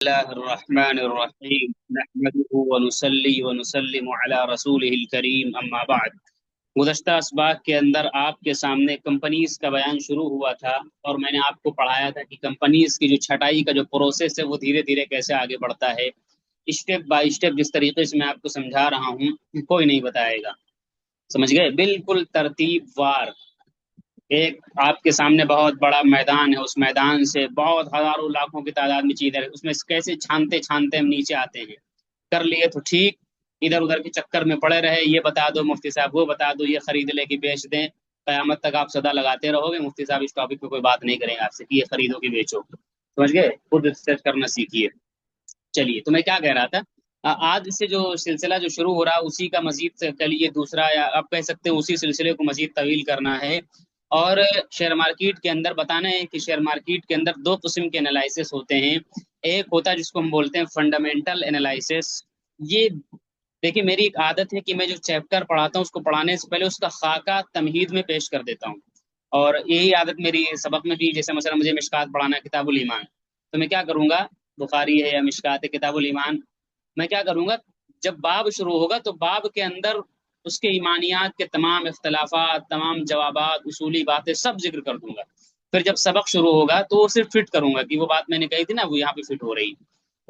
اللہ الرحمن الرحیم نحمده ونصلی ونسلم علی رسولہ الکریم اما بعد۔ گزشتہ اسباق کے اندر آپ کے سامنے کمپنیز کا بیان شروع ہوا تھا، اور میں نے آپ کو پڑھایا تھا کہ کمپنیز کی جو چھٹائی کا جو پروسیس ہے وہ دھیرے دھیرے کیسے آگے بڑھتا ہے، اسٹیپ بائی اسٹیپ جس طریقے سے میں آپ کو سمجھا رہا ہوں کوئی نہیں بتائے گا، سمجھ گئے؟ بالکل ترتیب وار۔ ایک آپ کے سامنے بہت بڑا میدان ہے، اس میدان سے بہت ہزاروں لاکھوں کی تعداد میں چیزیں اس میں کیسے چھانتے چھانتے ہم نیچے آتے ہیں۔ کر لیے تو ٹھیک، ادھر ادھر کے چکر میں پڑے رہے، یہ بتا دو مفتی صاحب، وہ بتا دو، یہ خرید لے کہ بیچ دیں، قیامت تک آپ صدا لگاتے رہو گے، مفتی صاحب اس ٹاپک پہ کوئی بات نہیں کریں گے آپ سے کہ یہ خریدو کہ بیچو، سمجھ گئے؟ خود ریسرچ کرنا سیکھیے۔ چلیے، تو میں کیا کہہ رہا تھا، آج سے جو سلسلہ جو شروع ہو رہا اسی کا مزید کے لیے دوسرا، یا آپ کہہ سکتے ہیں اسی سلسلے کو مزید طویل کرنا ہے، اور شیئر مارکیٹ کے اندر بتانا ہے کہ شیئر مارکیٹ کے اندر دو قسم کے انالائسس ہوتے ہیں۔ ایک ہوتا ہے جس کو ہم بولتے ہیں فنڈامنٹل انالائسس۔ یہ دیکھیں، میری ایک عادت ہے کہ میں جو چیپٹر پڑھاتا ہوں اس کو پڑھانے سے پہلے اس کا خاکہ تمہید میں پیش کر دیتا ہوں، اور یہی عادت میری سبق میں بھی، جیسے مثلا مجھے مشکات پڑھانا ہے، کتاب الایمان، تو میں کیا کروں گا، بخاری ہے یا مشکات ہے، کتاب الایمان، میں کیا کروں گا، جب باب شروع ہوگا تو باب کے اندر اس کے ایمانیات کے تمام اختلافات، تمام جوابات، اصولی باتیں سب ذکر کر دوں گا۔ پھر جب سبق شروع ہوگا تو وہ صرف فٹ کروں گا کہ وہ بات میں نے کہی تھی نا وہ یہاں پہ فٹ ہو رہی۔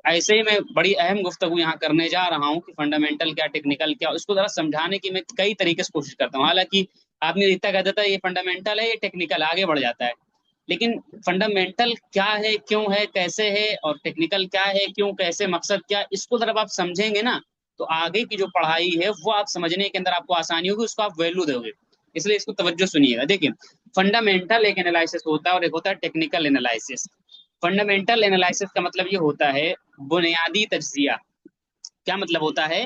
ایسے ہی میں بڑی اہم گفتگو یہاں کرنے جا رہا ہوں کہ فنڈامنٹل کیا، ٹیکنیکل کیا، اس کو ذرا سمجھانے کی میں کئی طریقے سے کوشش کرتا ہوں۔ حالانکہ آدمی اتنا کہہ دیتا ہے یہ فنڈامنٹل ہے، یہ ٹیکنیکل، آگے بڑھ جاتا ہے، لیکن فنڈامنٹل کیا ہے، کیوں ہے، کیسے ہے، اور ٹیکنیکل کیا ہے، کیوں، کیسے، مقصد کیا، اس کو ذرا آپ سمجھیں گے نا تو آگے کی جو پڑھائی ہے وہ آپ سمجھنے کے اندر آپ کو آسانی ہوگی، اس کو آپ ویلو دو گے۔ اس لیے اس کو توجہ سنیے گا۔ دیکھیں، فنڈامنٹل ایک انالائسس ہوتا ہے اور ایک ہوتا ہے ٹیکنیکل انالائسس۔ فنڈامنٹل انالائسس کا مطلب یہ ہوتا ہے بنیادی تجزیہ۔ کیا مطلب ہوتا ہے؟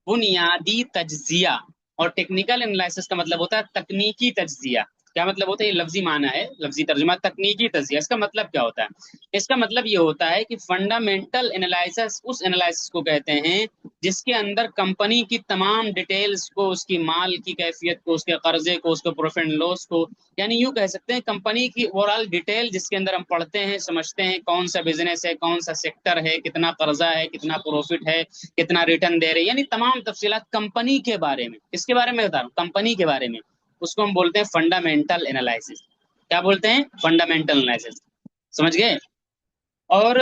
بنیادی تجزیہ۔ اور ٹیکنیکل انالائسس کا مطلب ہوتا ہے تکنیکی تجزیہ۔ کیا مطلب ہوتا ہے؟ یہ لفظی معنی ہے، لفظی ترجمہ تکنیکی تجزیہ۔ اس کا مطلب کیا ہوتا ہے؟ اس کا مطلب یہ ہوتا ہے کہ فنڈامنٹل انالائسس اس انالائسس کو کہتے ہیں جس کے اندر کمپنی کی تمام ڈیٹیلز کو، اس کی مال کی کیفیت کو، اس کے قرضے کو، اس کے پروفٹ اینڈ لاس کو، یعنی یوں کہہ سکتے ہیں کمپنی کی اوور آل ڈیٹیل، جس کے اندر ہم پڑھتے ہیں، سمجھتے ہیں کون سا بزنس ہے، کون سا سیکٹر ہے، کتنا قرضہ ہے، کتنا پروفٹ ہے، کتنا ریٹرن دے رہے، یعنی تمام تفصیلات کمپنی کے بارے میں، اس کے بارے میں بتا رہا ہوں، کمپنی کے بارے میں، اس کو ہم بولتے ہیں فنڈامنٹل انالائسس۔ کیا بولتے ہیں؟ فنڈامنٹل انالائسس، سمجھ گئے؟ اور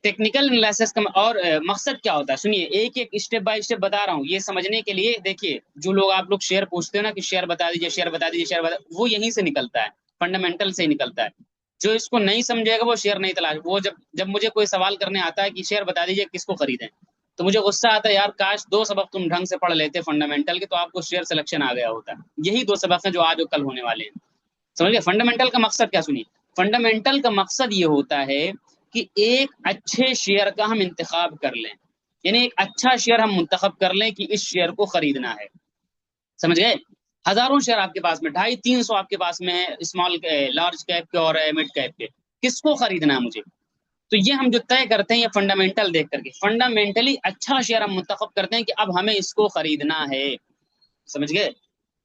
ٹیکنیکل انالائسس کا اور مقصد کیا ہوتا ہے، سنیے، ایک ایک اسٹیپ بائی اسٹیپ بتا رہا ہوں یہ سمجھنے کے لیے۔ دیکھیے، جو لوگ آپ لوگ شیئر پوچھتے ہیں نا کہ شیئر بتا دیجیے، شیئر بتا دیجیے، شیئر بتا، وہ یہیں سے نکلتا ہے، فنڈامنٹل سے ہی نکلتا ہے۔ جو اس کو نہیں سمجھے گا وہ شیئر نہیں تلاش، وہ جب مجھے کوئی سوال کرنے آتا ہے کہ شیئر بتا دیجیے کس کو خریدیں، تو مجھے غصہ آتا ہے، یار کاش 2 سبق تم ڈھنگ سے پڑھ لیتے فنڈامنٹل کے تو آپ کو شیئر سلیکشن آ گیا ہوتا۔ یہی 2 سبق ہیں جو آج اور کل ہونے والے ہیں، سمجھ گئے؟ فنڈامنٹل کا مقصد کیا، سنیے، فنڈامنٹل کا مقصد یہ ہوتا ہے کہ ایک اچھے شیئر کا ہم انتخاب کر لیں، یعنی ایک اچھا شیئر ہم منتخب کر لیں کہ اس شیئر کو خریدنا ہے، سمجھ گئے؟ ہزاروں شیئر آپ کے پاس میں، 250-300 آپ کے پاس میں ہے، اسمال لارج کیپ کے اور مڈ کیپ کے، کس کو خریدنا ہے مجھے؟ تو یہ ہم جو طے کرتے ہیں یہ فنڈامنٹل دیکھ کر کے، فنڈامنٹلی اچھا شیئر ہم منتخب کرتے ہیں کہ اب ہمیں اس کو خریدنا ہے، سمجھ گئے؟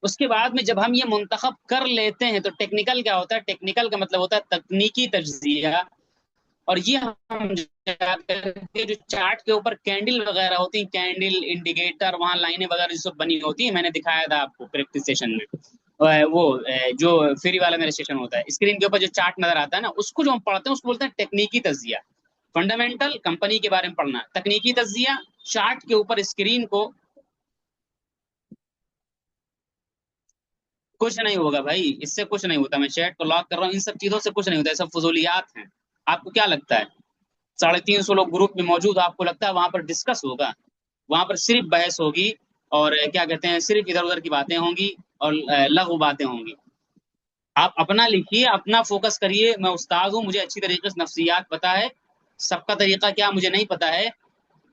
اس کے بعد میں جب ہم یہ منتخب کر لیتے ہیں تو ٹیکنیکل کیا ہوتا ہے؟ ٹیکنیکل کا مطلب ہوتا ہے تکنیکی تجزیہ، اور یہ ہم جا کر کے جو چارٹ کے اوپر کینڈل وغیرہ ہوتی ہیں، کینڈل انڈیکیٹر، وہاں لائنیں وغیرہ جو سب بنی ہوتی ہیں، میں نے دکھایا تھا آپ کو پریکٹس سیشن میں، وہ جو فری والا میرا سیشن ہوتا ہے، اسکرین کے اوپر جو چارٹ نظر آتا ہے نا، اس کو جو ہم پڑھتے ہیں اس کو بولتے ہیں ٹیکنیکی تجزیہ۔ فنڈامنٹل کمپنی کے بارے میں پڑھنا، تکنیکی تجزیہ چارٹ کے اوپر اسکرین کو، کچھ نہیں ہوگا بھائی، اس سے کچھ نہیں ہوتا، میں چیٹ کو لاک کر رہا ہوں، ان سب چیزوں سے کچھ نہیں ہوتا، یہ سب فضولیات ہیں۔ آپ کو کیا لگتا ہے 350 لوگ گروپ میں موجود، آپ کو لگتا ہے وہاں پر ڈسکس ہوگا؟ وہاں پر صرف بحث ہوگی، اور کیا کہتے ہیں، صرف ادھر ادھر کی باتیں ہوں گی اور لغو باتیں ہوں گی۔ آپ اپنا لکھیے، اپنا فوکس کریے، میں استاد ہوں، مجھے اچھی طریقے سے نفسیات پتا ہے، سب کا طریقہ کیا مجھے نہیں پتا ہے،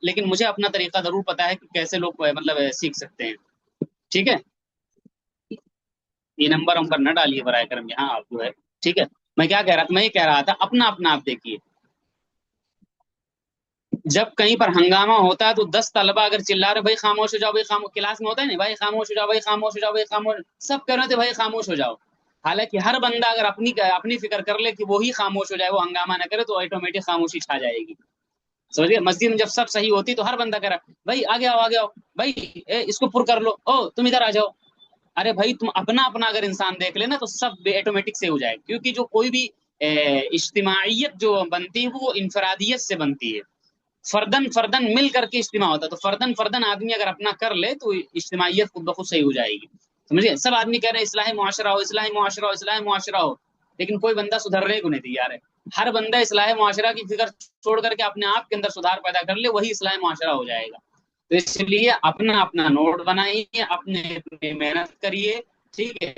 لیکن مجھے اپنا طریقہ ضرور پتا ہے کہ کیسے لوگ مطلب سیکھ سکتے ہیں، ٹھیک ہے؟ یہ نمبر نہ ڈالیے برائے کرم یہاں، آپ جو ہے، ٹھیک ہے؟ میں کیا کہہ رہا تھا، میں یہ کہہ رہا تھا اپنا اپنا آپ دیکھیے، جب کہیں پر ہنگامہ ہوتا ہے تو 10 طلبہ اگر چلا رہے بھائی خاموش ہو جاؤ، بھائی خاموش، کلاس میں ہوتا ہے نا بھائی خاموش ہو جاؤ، بھائی خاموش ہو جاؤ، بھائی خاموش، سب کہہ رہے تھے بھائی خاموش ہو جاؤ، حالانکہ ہر بندہ اگر اپنی فکر کر لے کہ وہی خاموش ہو جائے، وہ ہنگامہ نہ کرے، تو آٹومیٹک خاموشی چھا جائے گی، سمجھے؟ مسجد میں جب سب صحیح ہوتی تو ہر بندہ کہہ رہا بھائی آگے آؤ آگے آؤ، بھائی اس کو پر کر لو، او تم ادھر آ جاؤ۔ ارے بھائی تم اپنا اپنا اگر انسان دیکھ لے نا تو سب آٹومیٹک سے ہو جائے، کیونکہ جو کوئی بھی اجتماعیت جو بنتی ہے وہ انفرادیت سے بنتی ہے، فردن فردن مل کر کے اجتماع ہوتا ہے، تو فردن فردن آدمی اگر اپنا کر لے تو اجتماعیت خود بخود صحیح ہو جائے گی، سمجھے؟ سب آدمی کہہ رہے ہیں اصلاح معاشرہ ہو، اصلاح معاشرہ ہو، اصلاح معاشرہ ہو، لیکن کوئی بندہ سدھرنے کو نہیں تیار ہے۔ ہر بندہ اصلاح معاشرہ کی فکر چھوڑ کر کے اپنے آپ کے اندر سدھار پیدا کر لے، وہی اصلاح معاشرہ ہو جائے گا۔ تو اس لیے اپنا اپنا نوٹ بنائیے، اپنے اپنے محنت کریے، ٹھیک ہے؟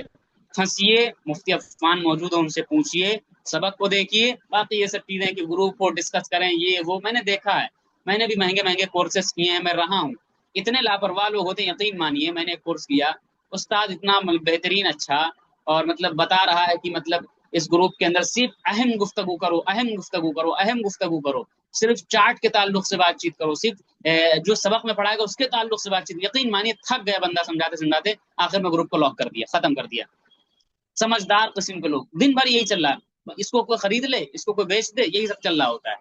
پھنسیے، مفتی عفان موجود ہو ان سے پوچھیے، سبق کو دیکھیے، باقی یہ سب چیزیں کہ گروپ کو ڈسکس کریں یہ وہ میں نے دیکھا ہے، میں نے بھی مہنگے مہنگے کورسز کیے ہیں، میں رہا ہوں، اتنے لاپرواہ لوگ ہوتے ہیں، یقین مانیے میں نے ایک کورس کیا، استاد اتنا بہترین اچھا اور مطلب بتا رہا ہے کہ مطلب اس گروپ کے اندر صرف اہم گفتگو کرو، اہم گفتگو کرو، اہم گفتگو کرو، صرف چارٹ کے تعلق سے بات چیت کرو، صرف جو سبق میں پڑھائے گا اس کے تعلق سے بات چیت۔ یقین مانیے تھک گیا بندہ سمجھاتے سمجھاتے، آخر میں گروپ کو لاک کر دیا، ختم کر دیا۔ سمجھدار قسم کے لوگ دن بھر یہی چل رہا ہے، اس کو کوئی خرید لے، اس کو کوئی بیچ دے، یہی سب چل رہا ہوتا ہے۔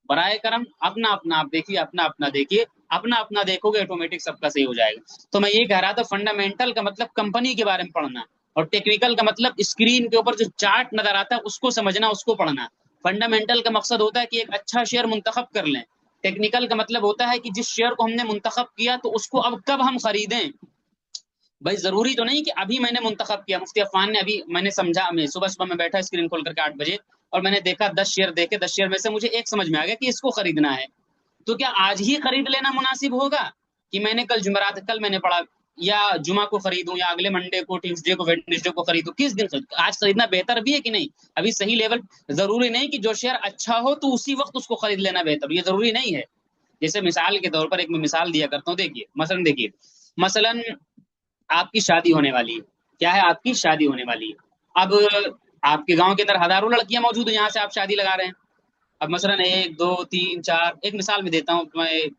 برائے کرم اپنا اپنا آپ دیکھیے، اپنا اپنا دیکھیے، اپنا اپنا دیکھو گے آٹومیٹک سب کا صحیح ہو جائے گا۔ تو میں یہ کہہ رہا تھا فنڈامنٹل کا مطلب کمپنی کے بارے میں پڑھنا، اور ٹیکنیکل کا مطلب اسکرین کے اوپر جو چارٹ نظر آتا ہے اس کو سمجھنا، اس کو پڑھنا۔ فنڈامنٹل کا مقصد ہوتا ہے کہ ایک اچھا شیئر منتخب کر لیں، ٹیکنیکل کا مطلب ہوتا ہے کہ جس شیئر کو ہم نے منتخب کیا تو اس کو اب کب ہم خریدیں۔ بھائی ضروری تو نہیں کہ ابھی میں نے منتخب کیا، مفتی عفان نے ابھی میں نے سمجھا، میں صبح صبح میں بیٹھا اسکرین کھول کر کے 8 بجے اور میں نے دیکھا 10 شیئر دیکھے، 10 شیئر میں سے مجھے ایک سمجھ میں آ گیا کہ اس کو خریدنا ہے، تو کیا آج ہی خرید لینا مناسب ہوگا کہ میں نے کل جمعرات، کل میں نے پڑھا یا جمعہ کو خریدوں یا اگلے منڈے کو، ٹیوزڈے کو، ویڈنسڈے کو خریدوں، کس دن خرید؟ آج خریدنا بہتر بھی ہے کہ نہیں؟ ابھی صحیح لیول، ضروری نہیں کہ جو شیئر اچھا ہو تو اسی وقت اس کو خرید لینا بہتر، یہ ضروری نہیں ہے۔ جیسے مثال کے طور پر ایک میں مثال دیا کرتا ہوں، دیکھیے مثلا آپ کی شادی ہونے والی ہے، کیا ہے؟ آپ کی شادی ہونے والی ہے۔ اب آپ کے گاؤں کے اندر ہزاروں لڑکیاں موجود ہیں، یہاں سے آپ شادی لگا رہے ہیں۔ اب مثلا 1 2 3 4، ایک مثال میں دیتا ہوں،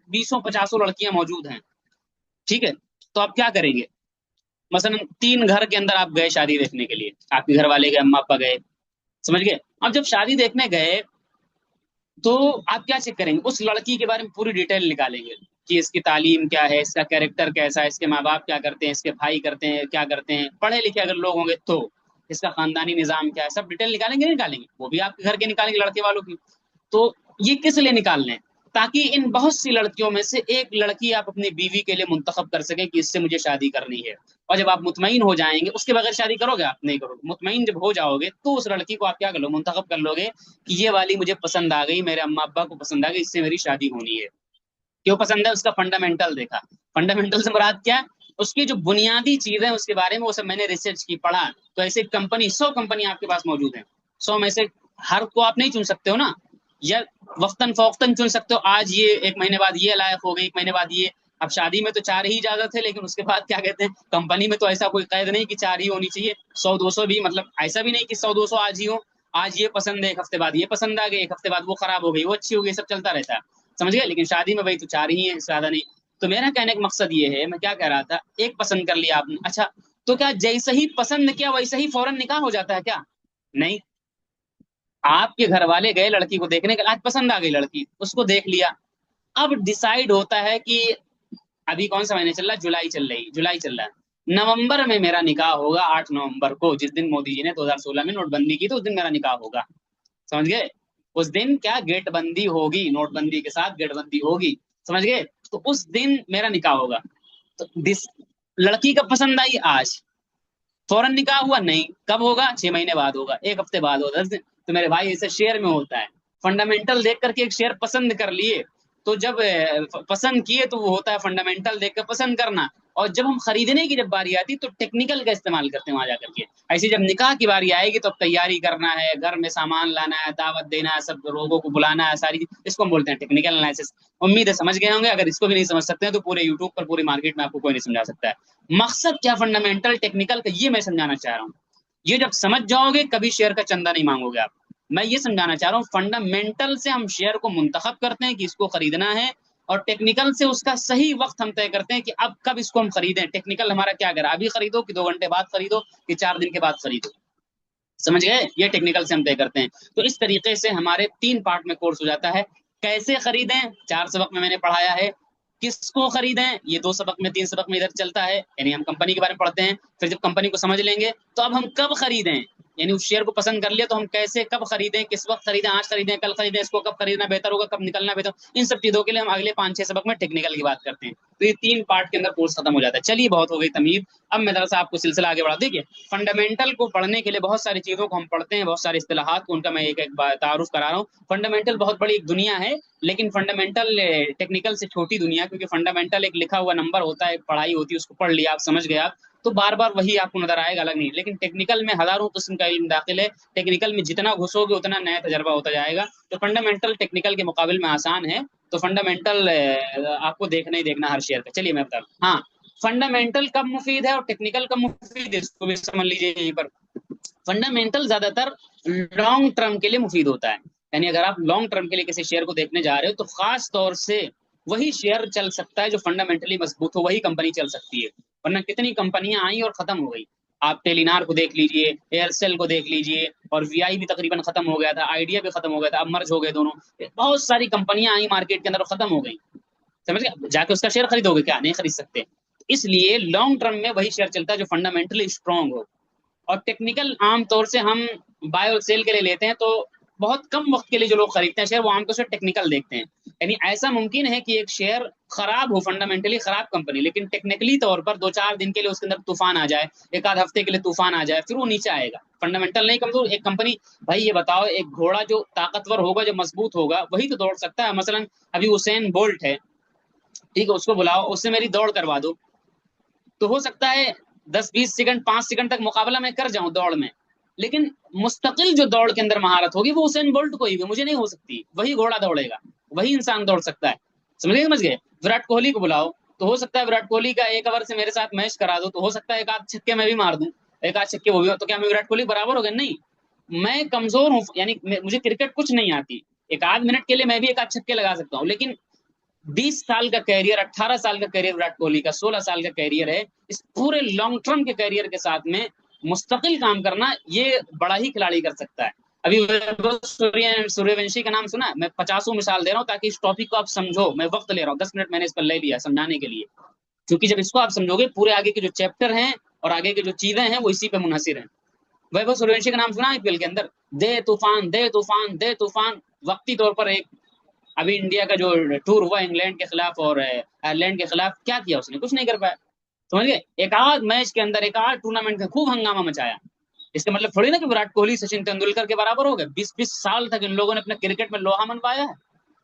20 50 لڑکیاں موجود ہیں، ٹھیک ہے؟ تو آپ کیا کریں گے؟ مثلا 3 گھر کے اندر آپ گئے شادی دیکھنے کے لیے، آپ کے گھر والے گئے، اما ابا گئے، سمجھ گئے؟ اب جب شادی دیکھنے گئے تو آپ کیا چیک کریں گے؟ اس لڑکی کے بارے میں پوری ڈیٹیل نکالیں گے کہ اس کی تعلیم کیا ہے، اس کا کیریکٹر کیسا ہے، اس کے ماں باپ کیا کرتے ہیں، اس کے بھائی کرتے ہیں کیا کرتے ہیں، پڑھے لکھے اگر لوگ ہوں گے تو اس کا خاندانی نظام کیا ہے، سب ڈیٹیل نکالیں گے، نہیں نکالیں گے؟ وہ بھی آپ کے گھر کے نکالیں گے، لڑکے والوں کی۔ تو یہ کس لیے نکالنے ہیں؟ تاکہ ان بہت سی لڑکیوں میں سے ایک لڑکی آپ اپنی بیوی کے لیے منتخب کر سکیں کہ اس سے مجھے شادی کرنی ہے، اور جب آپ مطمئن ہو جائیں گے، اس کے بغیر شادی کرو گے؟ آپ نہیں کرو گے۔ مطمئن جب ہو جاؤ گے تو اس لڑکی کو آپ کیا کر لو، منتخب کر لو گے کہ یہ والی مجھے پسند آ گئی، میرے اما ابا کو پسند آ گئی، اس سے میری شادی ہونی ہے۔ کیوں پسند ہے؟ اس کا فنڈامنٹل دیکھا۔ فنڈامنٹل سے مراد کیا ہے؟ اس کی جو بنیادی چیزیں اس کے بارے میں، وہ سب میں نے ریسرچ کی، پڑھا۔ تو ایسے کمپنی 100 کمپنی آپ کے پاس موجود ہیں، 100 میں سے ہر کو آپ نہیں چن سکتے ہو نا، یا وقتاً فوقتاً چن سکتے ہو، آج یہ، 1 مہینے بعد یہ لائق ہو گئی، 1 مہینے بعد یہ۔ اب شادی میں تو 4 ہی اجازت ہے، لیکن اس کے بعد کیا کہتے ہیں، کمپنی میں تو ایسا کوئی قید نہیں کہ 4 ہی ہونی چاہیے، 100 200 بھی، مطلب ایسا بھی نہیں کہ 100 200 آج ہی ہو، آج یہ پسند ہے، ایک ہفتے بعد یہ پسند آ گئی، ایک ہفتے بعد وہ خراب ہو گئی، وہ اچھی ہو گئی، سب چلتا رہتا ہے، سمجھ گئے؟ لیکن شادی میں بھائی تو 4 ہی ہیں، زیادہ نہیں۔ تو میرا کہنے کا مقصد یہ ہے، میں کیا کہہ رہا تھا، ایک پسند کر لیا آپ نے، اچھا تو کیا جیسے ہی پسند کیا ویسے ہی فوراً نکاح ہو جاتا ہے کیا؟ نہیں، آپ کے گھر والے گئے لڑکی کو دیکھنے کے، آج پسند آ گئی لڑکی، اس کو دیکھ لیا، اب ڈیسائیڈ ہوتا ہے کہ ابھی کون سا مہینے چل رہا ہے؟ جولائی چل رہا ہے، نومبر میں میرا نکاح ہوگا، 8 نومبر کو، جس دن مودی جی نے 2016 میں نوٹ بندی کی تو اس دن میرا نکاح ہوگا، سمجھ گئے؟ اس دن کیا گیٹ بندی ہوگی، نوٹ بندی کے ساتھ گیٹ بندی ہوگی، سمجھ گئے؟ تو اس دن میرا نکاح ہوگا۔ تو لڑکی کا پسند آئی آج، فوراً نکاح ہوا؟ نہیں، کب ہوگا؟ 6 مہینے بعد ہوگا، ایک ہفتے بعد ہوگا، 10 دن۔ تو میرے بھائی ایسے شیئر میں ہوتا ہے، فنڈامنٹل دیکھ کر کے ایک شیئر پسند کر لیے، تو جب پسند کیے تو وہ ہوتا ہے فنڈامنٹل دیکھ کر پسند کرنا، اور جب ہم خریدنے کی جب باری آتی تو ٹیکنیکل کا استعمال کرتے ہیں وہاں جا کر کے۔ ایسے جب نکاح کی باری آئے گی تو اب تیاری کرنا ہے، گھر میں سامان لانا ہے، دعوت دینا ہے، سب لوگوں کو بلانا ہے، ساری اس کو ہم بولتے ہیں ٹیکنیکل انالیسس۔ امید ہے سمجھ گئے ہوں گے، اگر اس کو بھی نہیں سمجھ سکتے ہیں تو پورے یوٹیوب پر، پوری مارکیٹ میں آپ کو کوئی نہیں سمجھا سکتا ہے۔ مقصد کیا فنڈامنٹل ٹیکنیکل کا، یہ میں سمجھانا چاہ رہا ہوں۔ یہ جب سمجھ جاؤ گے کبھی شیئر کا چندہ نہیں مانگو گے آپ۔ میں یہ سمجھانا چاہ رہا ہوں، فنڈامنٹل سے ہم شیئر کو منتخب کرتے ہیں کہ اس کو خریدنا ہے، اور ٹیکنیکل سے اس کا صحیح وقت ہم طے کرتے ہیں کہ اب کب اس کو ہم خریدیں۔ ٹیکنیکل ہمارا کیا کرا، ابھی خریدو کہ 2 گھنٹے بعد خریدو کہ 4 دن کے بعد خریدو، سمجھ گئے؟ یہ ٹیکنیکل سے ہم طے کرتے ہیں۔ تو اس طریقے سے ہمارے 3 پارٹ میں کورس ہو جاتا ہے، کیسے خریدیں 4 سبق میں نے پڑھایا ہے، کس کو خریدیں یہ 2 سبق میں 3 سبق میں ادھر چلتا ہے، یعنی ہم کمپنی کے بارے میں پڑھتے ہیں، پھر جب کمپنی کو سمجھ لیں گے تو اب ہم کب خریدیں، یعنی اس شیئر کو پسند کر لیا تو ہم کیسے کب خریدیں، کس وقت خریدیں، آج خریدیں کل خریدیں، اس کو کب خریدنا بہتر ہوگا، کب نکلنا بہتر، ان سب چیزوں کے لیے ہم اگلے 5-6 سبق میں ٹیکنیکل کی بات کرتے ہیں. تو یہ 3 پارٹ کے اندر کورس ختم ہو جاتا ہے. چلیے بہت ہو گئی تمہید، اب میں ذرا سا آپ کو سلسلہ آگے بڑھا. دیکھیے فنڈامنٹل کو پڑھنے کے لیے بہت ساری چیزوں کو ہم پڑھتے ہیں، بہت سارے اصطلاحات کو ان کا میں ایک ایک تعارف کرا رہا ہوں. فنڈامنٹل بہت بڑی ایک دنیا ہے، لیکن فنڈامنٹل ٹیکنیکل سے چھوٹی دنیا، کیونکہ فنڈامنٹل ایک لکھا ہوا نمبر ہوتا ہے، ایک پڑھائی ہوتی ہے، اس کو پڑھ لیا آپ، سمجھ گئے آپ تو بار بار وہی آپ کو نظر آئے گا، الگ نہیں. لیکن ٹیکنیکل میں ہزاروں قسم کا علم داخل ہے، ٹیکنیکل میں جتنا گھسو گے اتنا نیا تجربہ ہوتا جائے گا. تو فنڈامنٹل ٹیکنیکل کے مقابل میں آسان ہے. تو فنڈامنٹل آپ کو دیکھنا ہی دیکھنا ہر شیئر کا. چلیے میں بتا رہا ہوں. ہاں، فنڈامنٹل کب مفید ہے اور ٹیکنیکل کب مفید ہے، اس کو بھی سمجھ لیجیے یہیں پر. فنڈامنٹل زیادہ تر لانگ ٹرم کے لیے مفید ہوتا ہے، یعنی اگر آپ لانگ ٹرم کے لیے کسی شیئر کو دیکھنے جا رہے ہو تو خاص طور سے وہی شیئر چل سکتا ہے جو فنڈامنٹلی مضبوط ہو، وہی کمپنی چل سکتی ہے. ورنہ کتنی کمپنیاں آئیں اور ختم ہو گئی. آپ ٹیلینار کو دیکھ لیجئے، ایئرسیل کو دیکھ لیجئے، اور وی آئی بھی تقریباً ختم ہو گیا تھا، آئیڈیا بھی ختم ہو گیا تھا، اب مرج ہو گئے دونوں. بہت ساری کمپنیاں آئیں مارکیٹ کے اندر اور ختم ہو گئی. سمجھ گئے؟ جا کے اس کا شیئر خریدو گے کیا؟ نہیں خرید سکتے. اس لیے لانگ ٹرم میں وہی شیئر چلتا ہے جو فنڈامنٹلی اسٹرانگ ہو. اور ٹیکنیکل عام طور سے ہم بائی اور سیل کے لیے لیتے ہیں، تو بہت کم وقت کے لیے جو لوگ خریدتے ہیں شیئر وہ عام طور سے ٹیکنیکل دیکھتے ہیں. یعنی ایسا ممکن ہے کہ ایک شیئر خراب ہو، فنڈامنٹلی خراب کمپنی، لیکن ٹیکنیکلی طور پر 2-4 دن کے لیے اس کے اندر طوفان آ جائے، ایک آدھ ہفتے کے لیے طوفان آ جائے، پھر وہ نیچے آئے گا. فنڈامنٹل نہیں کمزور ایک کمپنی. بھائی یہ بتاؤ، ایک گھوڑا جو طاقتور ہوگا، جو مضبوط ہوگا، وہی تو دوڑ سکتا ہے. مثلا ابھی حسین بولٹ ہے، ٹھیک ہے، اس کو بلاؤ، اس سے میری دوڑ کروا دو، تو ہو سکتا ہے 10-20 سیکنڈ 5 سیکنڈ تک مقابلہ میں کر جاؤں دوڑ میں، لیکن مستقل جو دوڑ کے اندر مہارت ہوگی وہ حسین بولٹ کو ہی بھی مجھے نہیں ہو سکتی. وہی گھوڑا دوڑے گا، وہی انسان دوڑ سکتا ہے. سمجھ گئے؟ وراٹ کوہلی کو بلاؤ تو ہو سکتا ہے وراٹ کوہلی کا 1 اوور سے میرے ساتھ میچ کرا دو، تو ہو سکتا ہے 1 آدھ چھکے میں بھی مار دوں، 1 آدھ چھکے وہ بھی، تو کیا میں وراٹ کوہلی برابر ہو گیا؟ نہیں، میں کمزور ہوں، یعنی مجھے کرکٹ کچھ نہیں آتی. 1 آدھ منٹ کے لیے میں بھی 1 آدھ چھکے لگا سکتا ہوں، لیکن 20 سال کا کیریئر، 18 سال کا کیریئر وراٹ کوہلی کا، 16 سال کا کیریئر ہے. اس پورے لانگ ٹرم کے کیریئر کے ساتھ میں مستقل کام کرنا یہ بڑا ہی کھلاڑی کر سکتا ہے. ابھی سوریہ ونشی کا نام سنا؟ میں 50 مثال دے رہا ہوں تاکہ اس ٹاپک کو آپ سمجھو. میں وقت لے رہا ہوں، 10 منٹ میں نے اس پر لے لیا سمجھانے کے لیے، کیونکہ جب اس کو آپ سمجھو گے پورے آگے کے جو چیپٹر ہیں اور آگے کے جو چیزیں ہیں وہ اسی پہ منحصر ہیں. ویبھو سوریہ ونشی کا نام سنا IPL کے اندر؟ دے طوفان دے طوفان دے طوفان. وقتی طور پر ایک ابھی انڈیا کا جو ٹور ہوا انگلینڈ کے خلاف اور آئرلینڈ کے خلاف، کیا کیا اس نے؟ کچھ نہیں کر پایا. سمجھ گئے؟ 1 آدھ میچ کے اندر، 1 آدھ ٹورنامنٹ میں خوب ہنگامہ مچایا. اس کا مطلب تھوڑی نا کہ وراٹ کوہلی سچن تندولکر کے برابر ہو گئے. 20-20 سال تک ان لوگوں نے اپنے کرکٹ میں لوہا منوایا ہے.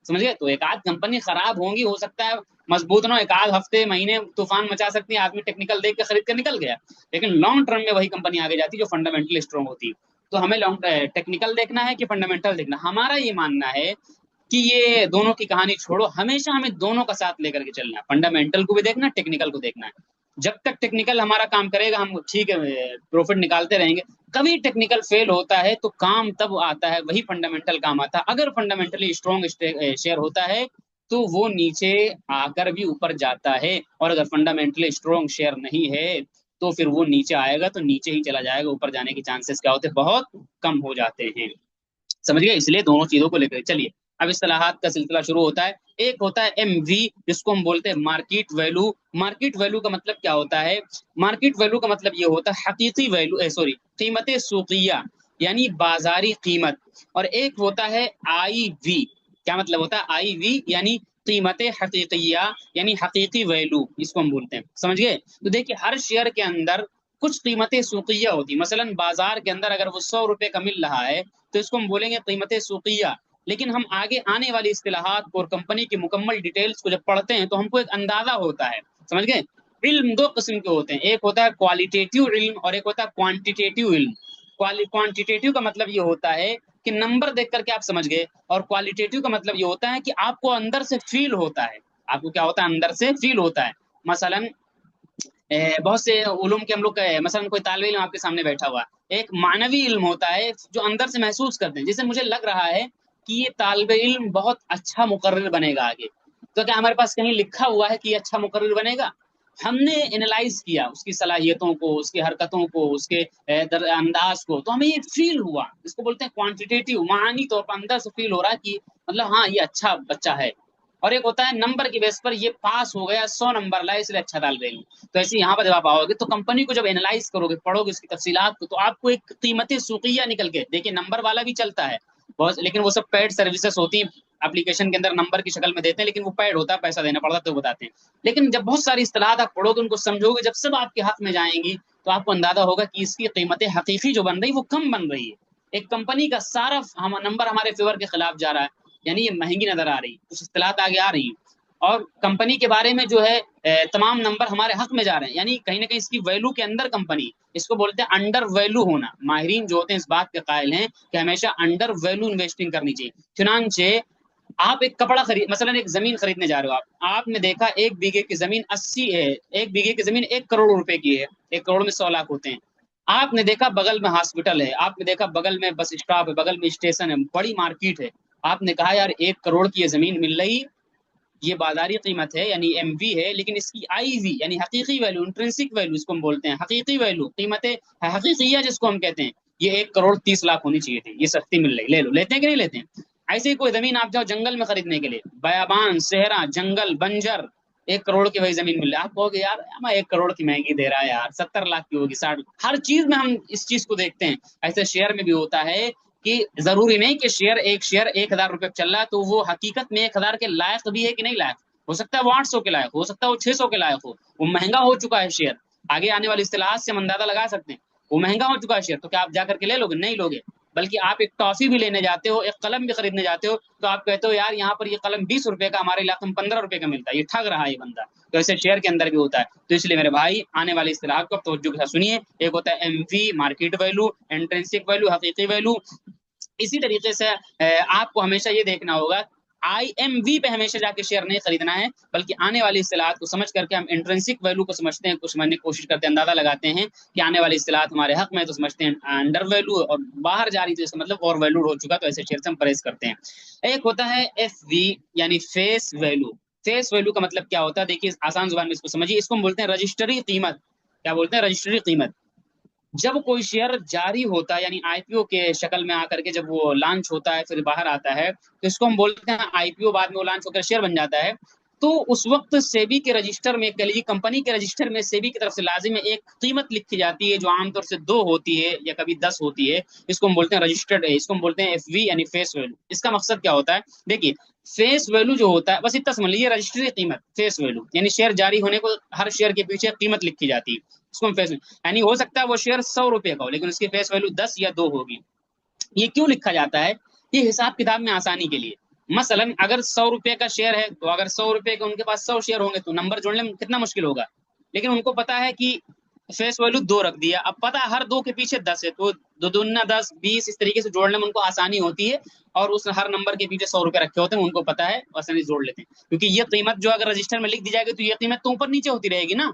سمجھ گئے؟ تو 1 آدھ کمپنی خراب ہوں گی، ہو سکتا ہے مضبوط نہ ہو، 1 آدھ ہفتے مہینے طوفان مچا سکتی ہے، آدمی ٹیکنیکل دیکھ کے خرید کے نکل گیا، لیکن لانگ ٹرم میں وہی کمپنی آگے جاتی ہے جو فنڈامنٹلی اسٹرانگ ہوتی ہے. تو ہمیں لانگ ٹیکنیکل دیکھنا ہے کہ فنڈامنٹل دیکھنا؟ ہمارا یہ ماننا ہے کہ یہ دونوں کی کہانی چھوڑو، ہمیشہ ہمیں دونوں کا ساتھ لے کر کے چلنا ہے. فنڈامنٹل کو بھی دیکھنا ہے، ٹیکنیکل کو دیکھنا ہے. جب تک ٹیکنیکل ہمارا کام کرے گا ہم ٹھیک ہے پروفٹ نکالتے رہیں گے. کبھی ٹیکنیکل فیل ہوتا ہے تو کام تب آتا ہے، وہی فنڈامنٹل کام آتا ہے. اگر فنڈامنٹلی اسٹرانگ شیئر ہوتا ہے تو وہ نیچے آ کر بھی اوپر جاتا ہے، اور اگر فنڈامنٹلی اسٹرانگ شیئر نہیں ہے تو پھر وہ نیچے آئے گا تو نیچے ہی چلا جائے گا. اوپر جانے کے چانسز کیا ہوتے ہیں؟ بہت کم ہو جاتے ہیں. سمجھ گئے؟ اس لیے دونوں چیزوں کو لے کر چلیے اب اصطلاحات کا سلسلہ شروع ہوتا ہے. ایک ہوتا ہے MV، جس کو ہم بولتے ہیں مارکیٹ ویلو. مارکیٹ ویلو کا مطلب کیا ہوتا ہے؟ مارکیٹ ویلو کا مطلب یہ ہوتا ہے حقیقی ویلو، قیمت سوقیہ، یعنی بازاری قیمت. اور ایک ہوتا ہے IV. کیا مطلب ہوتا ہے IV؟ یعنی قیمت حقیقیہ، یعنی حقیقی ویلو، اس کو ہم بولتے ہیں. سمجھ گئے؟ تو دیکھیے ہر شیئر کے اندر کچھ قیمتیں سوقیہ ہوتی. مثلا بازار کے اندر اگر وہ 100 روپے کا مل رہا ہے تو اس کو ہم بولیں گے قیمت سوقیہ. لیکن ہم آگے آنے والی اصطلاحات کو اور کمپنی کی مکمل ڈیٹیلز کو جب پڑھتے ہیں تو ہم کو ایک اندازہ ہوتا ہے. سمجھ گئے؟ علم 2 قسم کے ہوتے ہیں، ایک ہوتا ہے کوالیٹیٹیو علم اور ایک ہوتا ہے کوانٹیٹیو علم. کوانٹیٹیو کا مطلب یہ ہوتا ہے کہ نمبر دیکھ کر کے آپ سمجھ گئے، اور کوالیٹیٹیو کا مطلب یہ ہوتا ہے کہ آپ کو اندر سے فیل ہوتا ہے. آپ کو کیا ہوتا ہے؟ اندر سے فیل ہوتا ہے. مثلا بہت سے علوم کے ہم لوگ مثلا کوئی طالب علم آپ کے سامنے بیٹھا ہوا، ایک معنوی علم ہوتا ہے جو اندر سے محسوس کرتے ہیں. جیسے مجھے لگ رہا ہے کہ یہ طالب علم بہت اچھا مقرر بنے گا آگے، تو کیا ہمارے پاس کہیں لکھا ہوا ہے کہ یہ اچھا مقرر بنے گا؟ ہم نے انالائز کیا اس کی صلاحیتوں کو، اس کی حرکتوں کو، اس کے انداز کو، تو ہمیں یہ فیل ہوا. اس کو بولتے ہیں کوانٹیٹیو، معنی طور پر اندر سے فیل ہو رہا ہے کہ مطلب ہاں یہ اچھا بچہ ہے، اور ایک ہوتا ہے نمبر کی بیس پر یہ پاس ہو گیا 100 نمبر لائے اس لیے اچھا ڈال رہی ہوں۔ تو ایسے یہاں پر جب آپ آؤ گے تو کمپنی کو جب اینالائز کرو گے، پڑھو گے اس کی تفصیلات کو، تو آپ کو ایک قیمتی سوقیہ نکل کے، دیکھیے نمبر والا بھی چلتا ہے بہت، لیکن وہ سب پیڈ سروسز ہوتی ہیں، اپلیکیشن کے اندر نمبر کی شکل میں دیتے ہیں، لیکن وہ پیڈ ہوتا ہے، پیسہ دینا پڑتا ہے تو بتاتے ہیں۔ لیکن جب بہت ساری اصطلاحات آپ پڑھو گے، ان کو سمجھو گے، جب سب آپ کے حق میں جائیں گی تو آپ کو اندازہ ہوگا کہ اس کی قیمت حقیقی جو بن رہی وہ کم بن رہی ہے۔ ایک کمپنی کا سارا نمبر ہمارے فیور کے خلاف جا رہا ہے، یعنی یہ مہنگی نظر آ رہی ہے، کچھ اصطلاحات آگے آ رہی ہیں، اور کمپنی کے بارے میں جو ہے تمام نمبر ہمارے حق میں جا رہے ہیں، یعنی کہیں نہ کہیں اس کی ویلو کے اندر کمپنی، اس کو بولتے ہیں انڈر ویلو ہونا۔ ماہرین جو ہوتے ہیں اس بات کے قائل ہیں کہ ہمیشہ انڈر ویلو انویسٹنگ کرنی چاہیے۔ چنانچہ آپ ایک کپڑا خرید، مثلا ایک زمین خریدنے جا رہے ہو، آپ نے دیکھا ایک بیگھے کی زمین 80 ہے، ایک بیگھے کی زمین 1 کروڑ روپے کی ہے، 1 کروڑ میں 100 لاکھ ہوتے ہیں۔ آپ نے دیکھا بغل میں ہاسپٹل ہے، آپ نے دیکھا بغل میں بس اسٹاپ ہے، بغل میں اسٹیشن ہے، بڑی مارکیٹ ہے، آپ نے کہا یار 1 کروڑ کی یہ زمین مل رہی، یہ بازاری قیمت ہے یعنی ایم وی ہے، لیکن اس کی آئی وی یعنی حقیقی ویلو، انٹرنسک ویلو اس کو ہم بولتے ہیں، حقیقی ویلو، قیمت حقیقیہ جس کو ہم کہتے ہیں، یہ 1 کروڑ 30 لاکھ ہونی چاہیے تھی، یہ سستی مل رہی، لے لو۔ لیتے ہیں کہ نہیں لیتے ہیں؟ ایسے ہی کوئی زمین آپ جاؤ جنگل میں خریدنے کے لیے، بیابان صحرا جنگل بنجر، 1 کروڑ کی وہی زمین مل رہی ہے، آپ کہو گے یار ہمیں 1 کروڑ کی مہنگی دے رہا ہے یار، 70 لاکھ کی ہوگی، 60، ہر چیز میں ہم اس چیز کو دیکھتے ہیں۔ ایسے شیئر میں بھی ہوتا ہے کہ ضروری نہیں کہ ایک شیئر 1,000 روپے چل رہا ہے تو وہ حقیقت میں 1,000 کے لائق بھی ہے کہ نہیں لائق، ہو سکتا ہے وہ 800 کے لائق ہو سکتا ہے وہ 600 کے لائق ہو، وہ مہنگا ہو چکا ہے شیئر، آگے آنے والی اصطلاحات سے ہم اندازہ لگا سکتے ہیں، وہ مہنگا ہو چکا ہے شیئر، تو کیا آپ جا کر کے لے لو گے؟ نہیں لوگے، بلکہ آپ ایک ٹافی بھی لینے جاتے ہو، ایک قلم بھی خریدنے جاتے ہو، تو آپ کہتے ہو یار یہاں پر یہ قلم 20 روپے کا، ہمارے علاقے میں 15 روپے کا ملتا ہے، یہ ٹھگ رہا ہے یہ بندہ۔ تو ایسے شیئر کے اندر بھی ہوتا ہے، تو اس لیے میرے بھائی آنے والی اصطلاحات کو توجہ کے ساتھ سنیے۔ ایک ہوتا ہے ایم وی مارکیٹ ویلو، انٹرنسک ویلو حقیقی ویلو، اسی طریقے سے آپ کو ہمیشہ یہ دیکھنا ہوگا آئی ایم وی پہ ہمیشہ جا کے شیئر نہیں خریدنا ہے، بلکہ آنے والی اصطلاحات کو سمجھ کر کے ہم انٹرنسک ویلو کو سمجھتے ہیں، کچھ سمجھنے کی کوشش کرتے ہیں، اندازہ لگاتے ہیں کہ آنے والی اصطلاحات ہمارے حق میں، تو سمجھتے ہیں انڈر ویلو، اور باہر جا رہی تو اس کا مطلب اور ویلو ہو چکا، تو ایسے شیئر سے ہم پرہیز کرتے ہیں۔ ایک ہوتا ہے ایف وی یعنی فیس ویلو۔ فیس ویلو کا مطلب کیا ہوتا ہے؟ دیکھیے آسان زبان میں اس کو سمجھیے، اس کو ہم بولتے ہیں رجسٹری قیمت۔ کیا بولتے ہیں؟ رجسٹری قیمت۔ جب کوئی شیئر جاری ہوتا ہے یعنی آئی پی او کے شکل میں آ کر کے جب وہ لانچ ہوتا ہے پھر باہر آتا ہے، تو اس کو ہم بولتے ہیں آئی پی او، بعد میں وہ لانچ ہو کر شیئر بن جاتا ہے، تو اس وقت سیبی کے رجسٹر میں، کہہ لیجیے کمپنی کے رجسٹر میں سیبی کی طرف سے لازم ہے ایک قیمت لکھی جاتی ہے جو عام طور سے 2 ہوتی ہے یا کبھی 10 ہوتی ہے، اس کو ہم بولتے ہیں رجسٹرڈ ہے، اس کو ہم بولتے ہیں ایف وی یعنی فیس ویلو۔ اس کا مقصد کیا ہوتا ہے؟ دیکھیے فیس ویلو جو ہوتا ہے، بس اتنا سمجھ لیجیے، رجسٹری قیمت فیس ویلو یعنی شیئر جاری ہونے کو ہر شیئر کے پیچھے قیمت لکھی جاتی ہے، اس کو ہم فیس، یعنی ہو سکتا ہے وہ شیئر 100 روپے کا ہو لیکن اس کی فیس ویلو 10 یا 2 ہوگی۔ یہ کیوں لکھا جاتا ہے؟ یہ حساب کتاب میں آسانی کے لیے، مثلا اگر 100 روپے کا شیئر ہے تو اگر 100 روپے کے ان کے پاس 100 شیئر ہوں گے تو نمبر جوڑنے میں کتنا مشکل ہوگا، لیکن ان کو پتا ہے کہ فیس ویلو 2 رکھ دیا، اب پتا ہر 2 کے پیچھے 10 ہے، تو 2 دنا 10 20، اس طریقے سے جوڑنے میں ان کو آسانی ہوتی ہے، اور اس ہر نمبر کے پیچھے 100 روپے رکھے ہوتے ہیں، ان کو پتا ہے، آسانی سے جوڑ لیتے ہیں، کیونکہ یہ قیمت جو اگر رجسٹر میں لکھ دی جائے گی تو یہ قیمت تو اوپر نیچے ہوتی رہے گی نا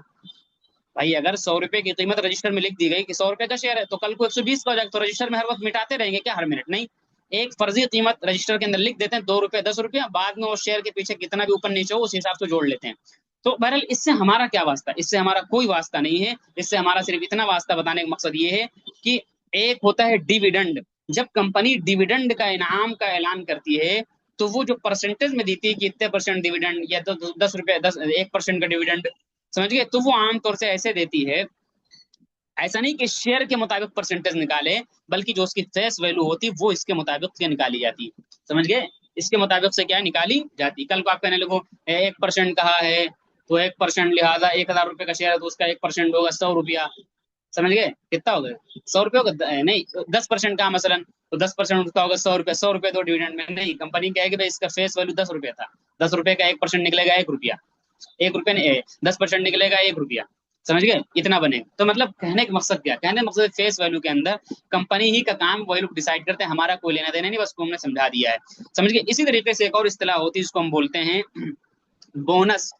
بھائی۔ اگر 100 روپے کی قیمت رجسٹر میں لکھ دی گئی کہ 100 روپے کا شیئر ہے، تو کل کو 120 کا ہو جائے گا، تو رجسٹر میں ہر وقت مٹاتے رہیں گے کیا ہر منٹ؟ نہیں، ایک فرضی قیمت رجسٹر کے اندر لکھ دیتے ہیں، 2 روپے 10 روپے، بعد میں وہ شیئر کے پیچھے کتنا بھی اوپر نیچے ہو اس حساب سے جوڑ لیتے ہیں۔ تو بہرحال اس سے ہمارا کیا واسطہ؟ اس سے ہمارا کوئی واسطہ نہیں ہے، اس سے ہمارا صرف اتنا واسطہ بتانے کا مقصد یہ ہے کہ ایک ہوتا ہے ڈیویڈنڈ، جب کمپنی ڈیویڈنڈ کا انعام کا اعلان کرتی ہے تو وہ جو پرسنٹیج میں دیتی ہے کہ اتنے پرسنٹ ڈیویڈنڈ یا 10 روپے 1% کا ڈیویڈنڈ، سمجھ گئے، تو وہ عام طور سے ایسے دیتی ہے، ایسا نہیں کہ شیئر کے مطابق پرسنٹیج نکالے، بلکہ جو اس کی فیس ویلو ہوتی ہے وہ اس کے مطابق سے نکالی جاتی ہے، سمجھ گئے، اس کے مطابق سے کیا نکالی جاتی۔ کل کو آپ کہنے لگو 1% کہا ہے تو 1% لہٰذا 1,000 روپے کا شیئر ہے تو اس کا 1% ہوگا 100 روپیہ، سمجھ گئے کتنا ہوگا؟ 100 روپے ہوگا، نہیں 10% کا مثلا، تو 10% اس کا ہوگا 100 روپے، 100 روپے دو ڈیویڈنڈ میں، نہیں، کمپنی کہے کہ بھائی اس کا فیس ویلو 10 روپے تھا، 10 روپے کا 1% نکلے گا 1 روپیہ، 1 روپے نہیں 10% نکلے گا 1 روپیہ، سمجھ گئے اتنا بنے گا۔ تو مطلب کہنے کا مقصد کیا؟ کہنے کا مقصد فیس ویلو کے اندر کمپنی ہی کا کام، وہی لوگ ڈیسائیڈ کرتے ہیں، ہمارا کوئی لینا دینا نہیں، بس کو ہم نے سمجھا دیا ہے، سمجھ گئے۔ اسی طریقے سے ایک اور اصطلاح ہوتی ہے جس کو ہم بولتے ہیں بونس۔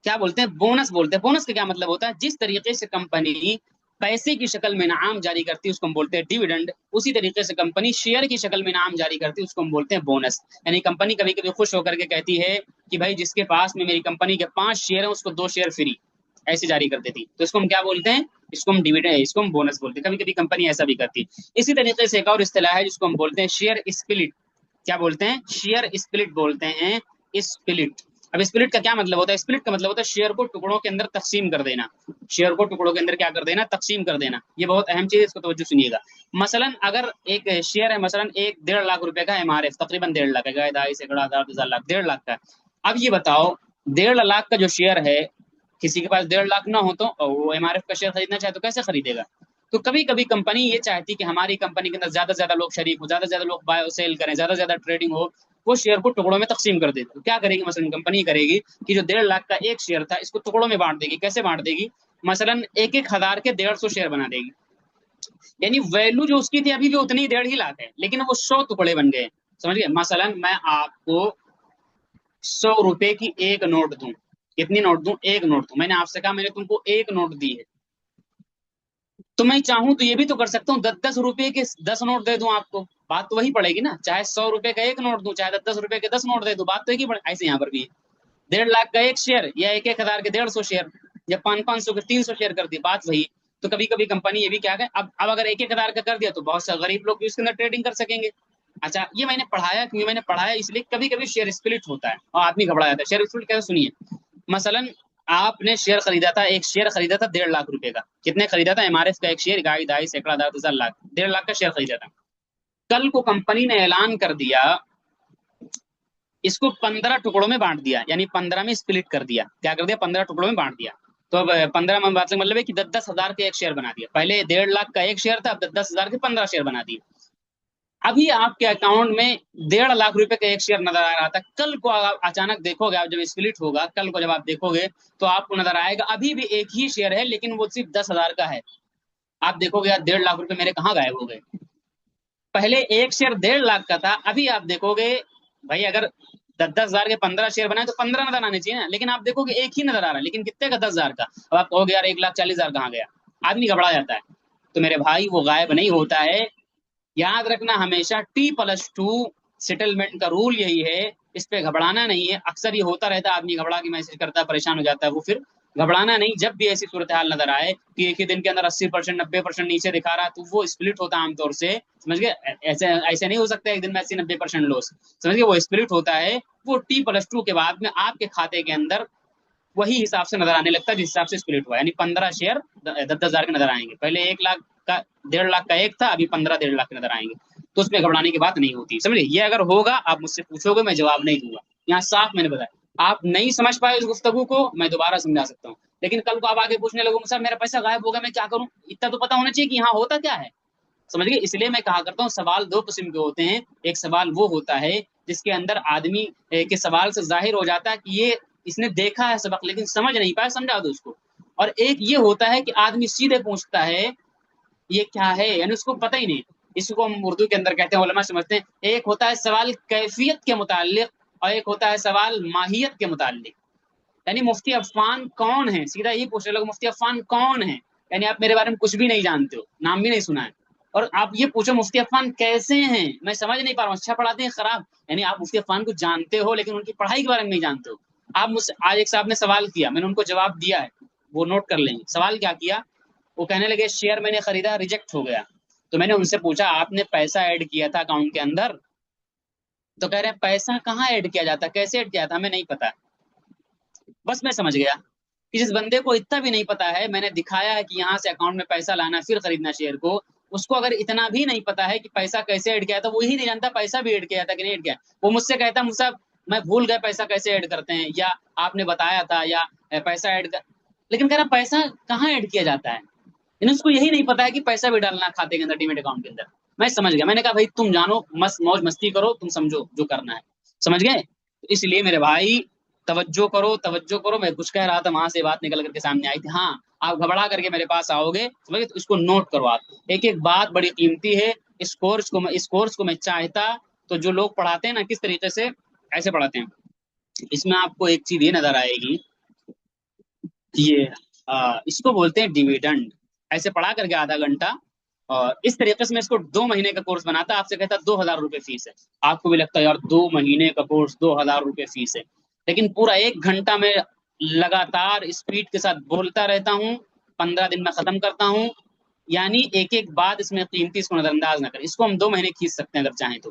کیا بولتے ہیں؟ بونس بولتے ہیں۔ بونس کا کیا مطلب ہوتا ہے؟ جس طریقے سے کمپنی پیسے کی شکل میں انعام جاری کرتی ہے اس کو ہم بولتے ہیں ڈیویڈنڈ، اسی طریقے سے کمپنی شیئر کی شکل میں انعام جاری کرتی ہے اس کو ہم بولتے ہیں بونس۔ یعنی کمپنی کبھی کبھی خوش ہو کر کے کہتی ہے کہ بھائی جس کے پاس میں میری کمپنی کے 5 شیئر ہیں اس کو 2 شیئر فری، ایسے جاری کر دیتی، تو اس کو ہم کیا بولتے ہیں؟ اس کو ہم ڈیویڈنڈ، اس کو ہم بونس بولتے ہیں، کبھی کبھی کمپنی ایسا بھی کرتی ہے۔ اسی طریقے سے ایک اور اصطلاح ہے جس کو ہم بولتے ہیں شیئر اسپلٹ۔ کیا بولتے ہیں؟ شیئر اسپلٹ بولتے ہیں، اسپلٹ۔ اب اسپلٹ کا کیا مطلب ہوتا ہے؟ اسپلٹ کا مطلب ہوتا ہے شیئر کو ٹکڑوں کے اندر تقسیم کر دینا، شیئر کو ٹکڑوں کے اندر کیا کر دینا؟ تقسیم کر دینا۔ یہ بہت اہم چیز ہے، اس کو توجہ سنیے گا۔ مثلا اگر ایک شیئر ہے، مثلا ایک 1.5 لاکھ روپے کا ایم آر ایف، تقریباً 1.5 لاکھ ہے، 2.5 سینکڑا ہزار 1000 لاکھ، 1.5 لاکھ کا ہے۔ اب یہ بتاؤ 1.5 لاکھ کا جو شیئر ہے، کسی کے پاس 1.5 لاکھ نہ ہو تو وہ ایم آر ایف کا شیئر خریدنا چاہے تو کیسے خریدے گا؟ تو کبھی کبھی کمپنی یہ چاہتی کہ ہماری کمپنی کے اندر زیادہ سے زیادہ لوگ شریک ہو، زیادہ سے زیادہ لوگ بائی اور سیل کریں، زیادہ سے زیادہ ٹریڈنگ ہو، وہ شیئر کو ٹکڑوں میں تقسیم کر دے۔ تو کیا کرے گی مثلا کمپنی؟ کرے گی کہ جو 1.5 لاکھ کا ایک شیئر تھا، اس کو ٹکڑوں میں بانٹ دے گی۔ کیسے بانٹ دے گی؟ مثلا 1,000 کے 150 شیئر بنا دے گی، یعنی ویلو جو اس کی تھی ابھی بھی اتنی 1.5 لاکھ ہے، لیکن وہ 100 ٹکڑے بن گئے، سمجھ گئے؟ مثلا میں آپ کو 100 روپے کی ایک نوٹ دوں، کتنی نوٹ دوں؟ ایک نوٹ دوں۔ میں نے آپ سے کہا میں نے تم کو ایک نوٹ دی ہے، تو میں چاہوں تو یہ بھی تو کر سکتا ہوں 10 روپے کے 10 نوٹ دے دوں آپ کو، بات تو وہی پڑے گی نا، چاہے 100 روپے کا ایک نوٹ دوں، چاہے 10 روپے کے 10 نوٹ دے دوں، بات تو ایک ہی پڑے۔ ایسے یہاں پر بھی 1.5 لاکھ کا ایک شیئر یا 1,000 کے 150 شیئر یا 500 کے 300 شیئر کر دی، بات وہی۔ تو کبھی کبھی کمپنی یہ بھی کیا کہ اب اگر 1,000 کا کر دیا تو بہت سے غریب لوگ بھی اس کے اندر ٹریڈنگ کر سکیں گے۔ اچھا یہ میں نے پڑھایا کیوں؟ میں نے پڑھایا اس لیے کبھی کبھی شیئر اسپلٹ ہوتا ہے اور آدمی گھبرا جاتا ہے۔ شیئر اسپلٹ کیسے؟ سنیے، مثلا آپ نے شیئر خریدا تھا، ایک شیئر خریدا تھا 1.5 لاکھ روپے کا، کتنے خریدا تھا؟ ایم آر ایف کا ایک شیئر 2.5 سینکڑا 1000 لاکھ، 1.5 لاکھ کا شیئر خریدا تھا۔ کل کو کمپنی نے اعلان کر دیا، اس کو 15 ٹکڑوں میں بانٹ دیا، یعنی 15 میں اسپلٹ کر دیا۔ کیا کر دیا؟ 15 ٹکڑوں میں بانٹ دیا۔ تو اب 15 میں بات کا مطلب ہے کہ 10,000 کے ایک شیئر بنا دیا۔ پہلے 1.5 لاکھ کا ایک شیئر تھا، اب 10,000 کے 15 شیئر بنا دیے۔ ابھی آپ کے اکاؤنٹ میں 1.5 لاکھ روپے کا ایک شیئر نظر آ رہا تھا، کل کو آپ اچانک دیکھو گے، آپ جب اسپلٹ ہوگا کل کو جب آپ دیکھو گے تو آپ کو نظر آئے گا ابھی بھی ایک ہی شیئر ہے، لیکن وہ صرف 10,000 کا ہے۔ آپ دیکھو گے یار 1.5 لاکھ روپے میرے کہاں غائب ہو گئے؟ پہلے ایک شیئر 1.5 لاکھ کا تھا، ابھی آپ دیکھو گے بھائی اگر 10,000 کے 15 شیئر بنائے تو 15 نظر آنے چاہیے نا، لیکن آپ دیکھو گے ایک ہی نظر آ رہا ہے، لیکن کتنے کا؟ 10,000 کا۔ اب آپ کہو گے یار 1,40,000 کہاں گیا؟ آدمی گھبرا جاتا ہے۔ تو میرے بھائی وہ غائب نہیں ہوتا ہے، یاد رکھنا ہمیشہ T+2 سیٹلمنٹ کا رول یہی ہے، اس پہ گھبرانا نہیں ہے۔ اکثر یہ ہوتا رہتا ہے، آدمی گھبرا کے میسج کرتا ہے، پریشان ہو جاتا ہے، وہ پھر گھبرانا نہیں۔ جب بھی ایسی صورتحال نظر آئے کہ ایک ہی دن کے اندر 80% 90% نیچے دکھا رہا ہے تو وہ اسپلٹ ہوتا ہے عام طور سے، سمجھ گئے؟ ایسے نہیں ہو سکتا ایک دن میں 80-90% لوس، سمجھ گئے؟ وہ اسپلٹ ہوتا ہے، وہ T+2 کے بعد میں آپ کے کھاتے کے اندر وہی حساب سے نظر آنے لگتا ہے جس حساب سے اسپلٹ ہوا، یعنی 15 شیئر 10,000 کے نظر آئیں گے۔ پہلے 1 لاکھ کا 1.5 لاکھ کا ایک تھا، ابھی 15 1.5 لاکھ کے نظر آئیں گے، تو اس میں گھبرانے کی بات نہیں ہوتی، سمجھے؟ یہ اگر ہوگا آپ مجھ سے پوچھو گے، میں جواب نہیں دوں گا، یہاں صاف میں نے بتایا۔ آپ نہیں سمجھ پائے اس گفتگو کو، میں دوبارہ سمجھا سکتا ہوں، لیکن کل کو آپ آگے پوچھنے لگو صاحب میرا پیسہ غائب ہوگا میں کیا کروں، اتنا تو پتا ہونا چاہیے کہ یہاں ہوتا کیا ہے، سمجھ گئے؟ اس لیے میں کہا کرتا ہوں سوال دو قسم کے ہوتے ہیں، ایک سوال وہ ہوتا ہے جس کے اندر آدمی کے سوال سے ظاہر ہو جاتا ہے کہ یہ اس نے دیکھا ہے سبق لیکن سمجھ نہیں پایا، سمجھا دو اس کو۔ اور ایک یہ ہوتا ہے کہ آدمی سیدھے پوچھتا ہے یہ کیا ہے، یعنی اس کو پتہ ہی نہیں، اس کو ہم اردو کے اندر کہتے ہیں، علماء سمجھتے ہیں ایک ہوتا ہے سوال کیفیت کے متعلق اور ایک ہوتا ہے سوال ماہیت کے متعلق۔ یعنی مفتی عفان کون ہے، سیدھا یہی پوچھنے لگو مفتی عفان کون ہے، یعنی آپ میرے بارے میں کچھ بھی نہیں جانتے ہو، نام بھی نہیں سنا ہے، اور آپ یہ پوچھو مفتی عفان کیسے ہیں، میں سمجھ نہیں پا رہا ہوں، اچھا پڑھاتے ہیں خراب، یعنی آپ مفتی عفان کو جانتے ہو لیکن ان کی پڑھائی کے بارے میں نہیں جانتے ہو۔ آپ مجھ سے آج ایک صاحب نے سوال کیا، میں نے ان کو جواب دیا ہے، وہ نوٹ کر لیں گے۔ سوال کیا کیا؟ وہ کہنے لگے شیئر میں نے خریدا ریجیکٹ ہو گیا، تو میں نے ان سے پوچھا آپ نے پیسہ ایڈ کیا تھا اکاؤنٹ کے اندر؟ تو کہہ رہے ہیں پیسہ کہاں ایڈ کیا جاتا، کیسے ایڈ کیا تھا ہمیں نہیں پتا۔ بس میں سمجھ گیا کہ جس بندے کو اتنا بھی نہیں پتا ہے، میں نے دکھایا ہے کہ یہاں سے اکاؤنٹ میں پیسہ لانا پھر خریدنا شیئر کو، اس کو اگر اتنا بھی نہیں پتا ہے کہ پیسہ کیسے ایڈ کیا تھا، وہی نہیں جانتا پیسہ بھی ایڈ کیا تھا کہ نہیں ایڈ کیا، وہ مجھ سے کہتا مجھ سے میں بھول گیا پیسہ کیسے ایڈ کرتے ہیں، یا آپ نے بتایا تھا، یا پیسہ ایڈ کر، لیکن کہہ رہا پیسہ کہاں ایڈ کیا جاتا ہے، یعنی اس کو یہی نہیں پتا ہے کہ پیسہ بھی ڈالنا کھاتے کے اندر، ڈیمیٹ اکاؤنٹ کے اندر۔ میں سمجھ گیا، میں نے کہا بھائی تم جانو، موج مستی کرو، تم سمجھو جو کرنا ہے، سمجھ گئے؟ اس لیے میرے بھائی توجہ کرو، توجہ کرو، میں کچھ کہہ رہا تھا وہاں سے بات نکل کر کے سامنے آئی تھی، ہاں آپ گھبرا کر کے میرے پاس آؤ گے، سمجھ، تو اس کو نوٹ کرو، آپ ایک ایک بات بڑی قیمتی ہے۔ اس کورس کو میں چاہتا تو جو لوگ پڑھاتے ہیں نا کس طریقے سے ایسے پڑھاتے ہیں، اس میں آپ کو ایک چیز یہ نظر آئے گی، یہ اس کو بولتے ہیں ڈیویڈنڈ، ایسے پڑھا کر کے آدھا گھنٹہ، اور اس طریقے سے میں اس کو 2 مہینے کا کورس بناتا، آپ سے کہتا 2,000 روپے فیس ہے، آپ کو بھی لگتا ہے یار 2 مہینے کا کورس 2,000 روپے فیس ہے، لیکن پورا 1 گھنٹہ میں لگاتار اسپیڈ کے ساتھ بولتا رہتا ہوں، 15 دن میں ختم کرتا ہوں، یعنی ایک ایک بات اس میں قیمتی، اس کو نظر انداز نہ کریں، اس کو ہم 2 مہینے کھینچ سکتے ہیں اگر چاہیں تو،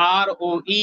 ROE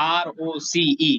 ROCE।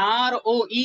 ROE,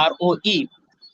ROE,